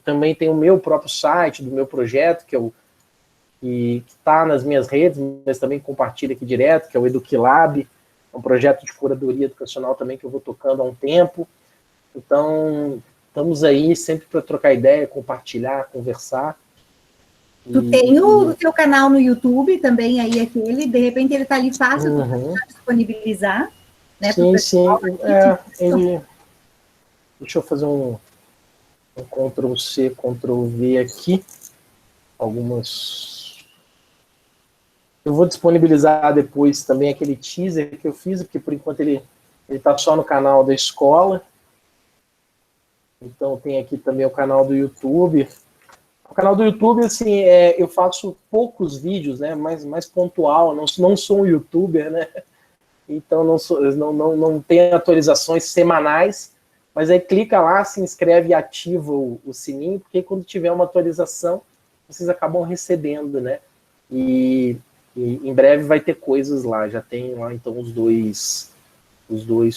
Também tem o meu próprio site, do meu projeto, que está nas minhas redes, mas também compartilho aqui direto, que é o EduquiLab, um projeto de curadoria educacional também que eu vou tocando há um tempo. Então, estamos aí sempre para trocar ideia, compartilhar, conversar. Tu tem o teu canal no YouTube também, aí aquele, de repente ele está ali fácil para disponibilizar, né? Sim. Deixa eu fazer um Ctrl+C, Ctrl+V aqui. Eu vou disponibilizar depois também aquele teaser que eu fiz, porque por enquanto ele está só no canal da escola. Então tem aqui também o canal do YouTube. O canal do YouTube, assim, eu faço poucos vídeos, né? Mais pontual, não sou um youtuber, né? Então não tem atualizações semanais, mas aí clica lá, se inscreve e ativa o sininho, porque quando tiver uma atualização, vocês acabam recebendo, né? E em breve vai ter coisas lá, já tem lá então os dois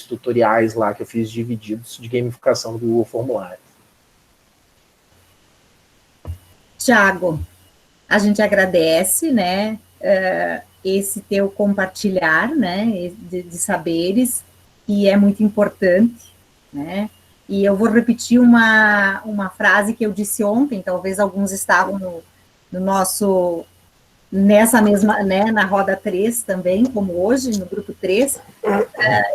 tutoriais lá que eu fiz divididos de gamificação do Google Formulário. Tiago, a gente agradece, né, esse teu compartilhar, né, de saberes, que é muito importante, né, e eu vou repetir uma frase que eu disse ontem, talvez alguns estavam no nosso, nessa mesma, né, na roda 3 também, como hoje, no grupo 3,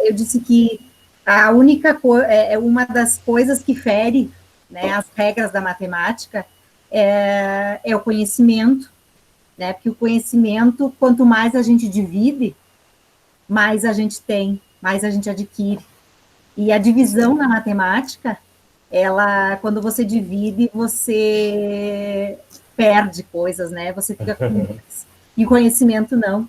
eu disse que a única coisa, uma das coisas que fere, né, as regras da matemática, é o conhecimento, né? Porque o conhecimento, quanto mais a gente divide, mais a gente tem, mais a gente adquire. E a divisão na matemática, quando você divide, você perde coisas, né? Você fica com mais. E o conhecimento não.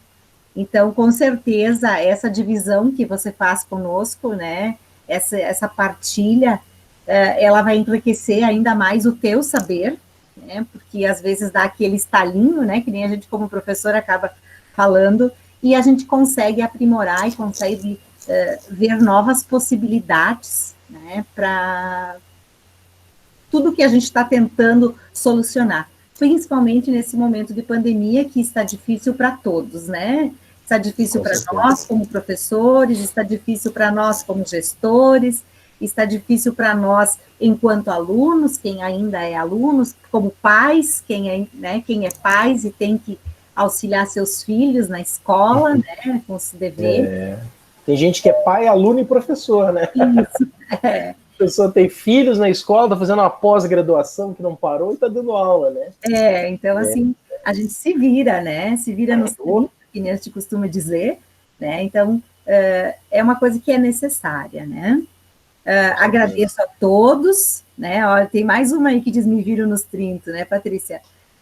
Então, com certeza, essa divisão que você faz conosco, né? Essa partilha, ela vai enriquecer ainda mais o teu saber, né, porque às vezes dá aquele estalinho, né, que nem a gente como professor acaba falando, e a gente consegue aprimorar e consegue ver novas possibilidades, né, para tudo que a gente está tentando solucionar, principalmente nesse momento de pandemia que está difícil para todos, né, está difícil para nós como professores, está difícil para nós como gestores, está difícil para nós enquanto alunos, quem ainda é alunos, como pais, quem é pais e tem que auxiliar seus filhos na escola, né, com os deveres. Tem gente que é pai, aluno e professor, né? Isso, A pessoa tem filhos na escola, está fazendo uma pós-graduação que não parou e está dando aula, né? Então, assim, a gente se vira, né? Se vira nos 30, que nem a gente costuma dizer, né? Então, é uma coisa que é necessária, né? Agradeço a todos, né? Olha, tem mais uma aí que diz me viro nos 30, né, Patrícia?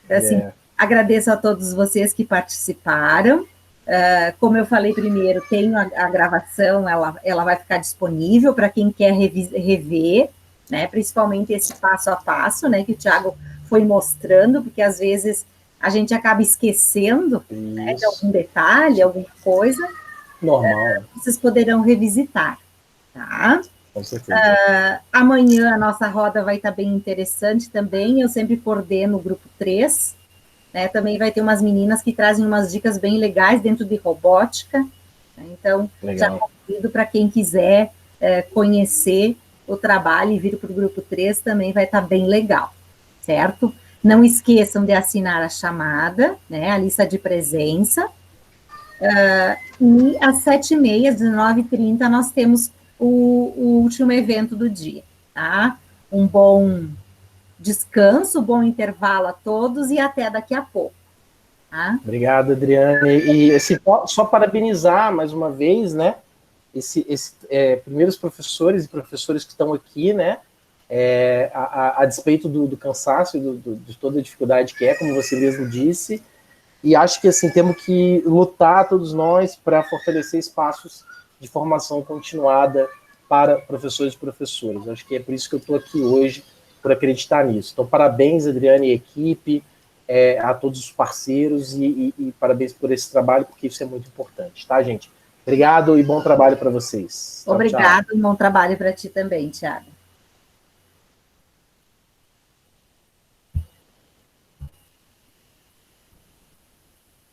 Assim, agradeço a todos vocês que participaram. Como eu falei primeiro, tenho a gravação, ela vai ficar disponível para quem quer rever, né? Principalmente esse passo a passo, né? Que o Thiago foi mostrando, porque às vezes a gente acaba esquecendo, né, de algum detalhe, alguma coisa. Normal. Vocês poderão revisitar, tá? Com certeza. Amanhã a nossa roda vai estar bem interessante também. Eu sempre coordeno o grupo 3. Né? Também vai ter umas meninas que trazem umas dicas bem legais dentro de robótica. Né? Então, já convido para quem quiser conhecer o trabalho e vir para o grupo 3 também vai estar bem legal, certo? Não esqueçam de assinar a chamada, né? A lista de presença. E às 7h30, às 19h30, nós temos o último evento do dia, tá? Um bom descanso, bom intervalo a todos e até daqui a pouco. Tá? Obrigado, Adriane. E assim, só parabenizar mais uma vez, né? Primeiros professores e professores que estão aqui, né? A despeito do cansaço e de toda a dificuldade que é, como você mesmo disse. E acho que assim temos que lutar todos nós para fortalecer espaços de formação continuada para professores e professoras. Acho que é por isso que eu estou aqui hoje, por acreditar nisso. Então, parabéns, Adriane e equipe, a todos os parceiros e parabéns por esse trabalho, porque isso é muito importante, tá, gente? Obrigado e bom trabalho para vocês. Obrigado e bom trabalho para ti também, Thiago.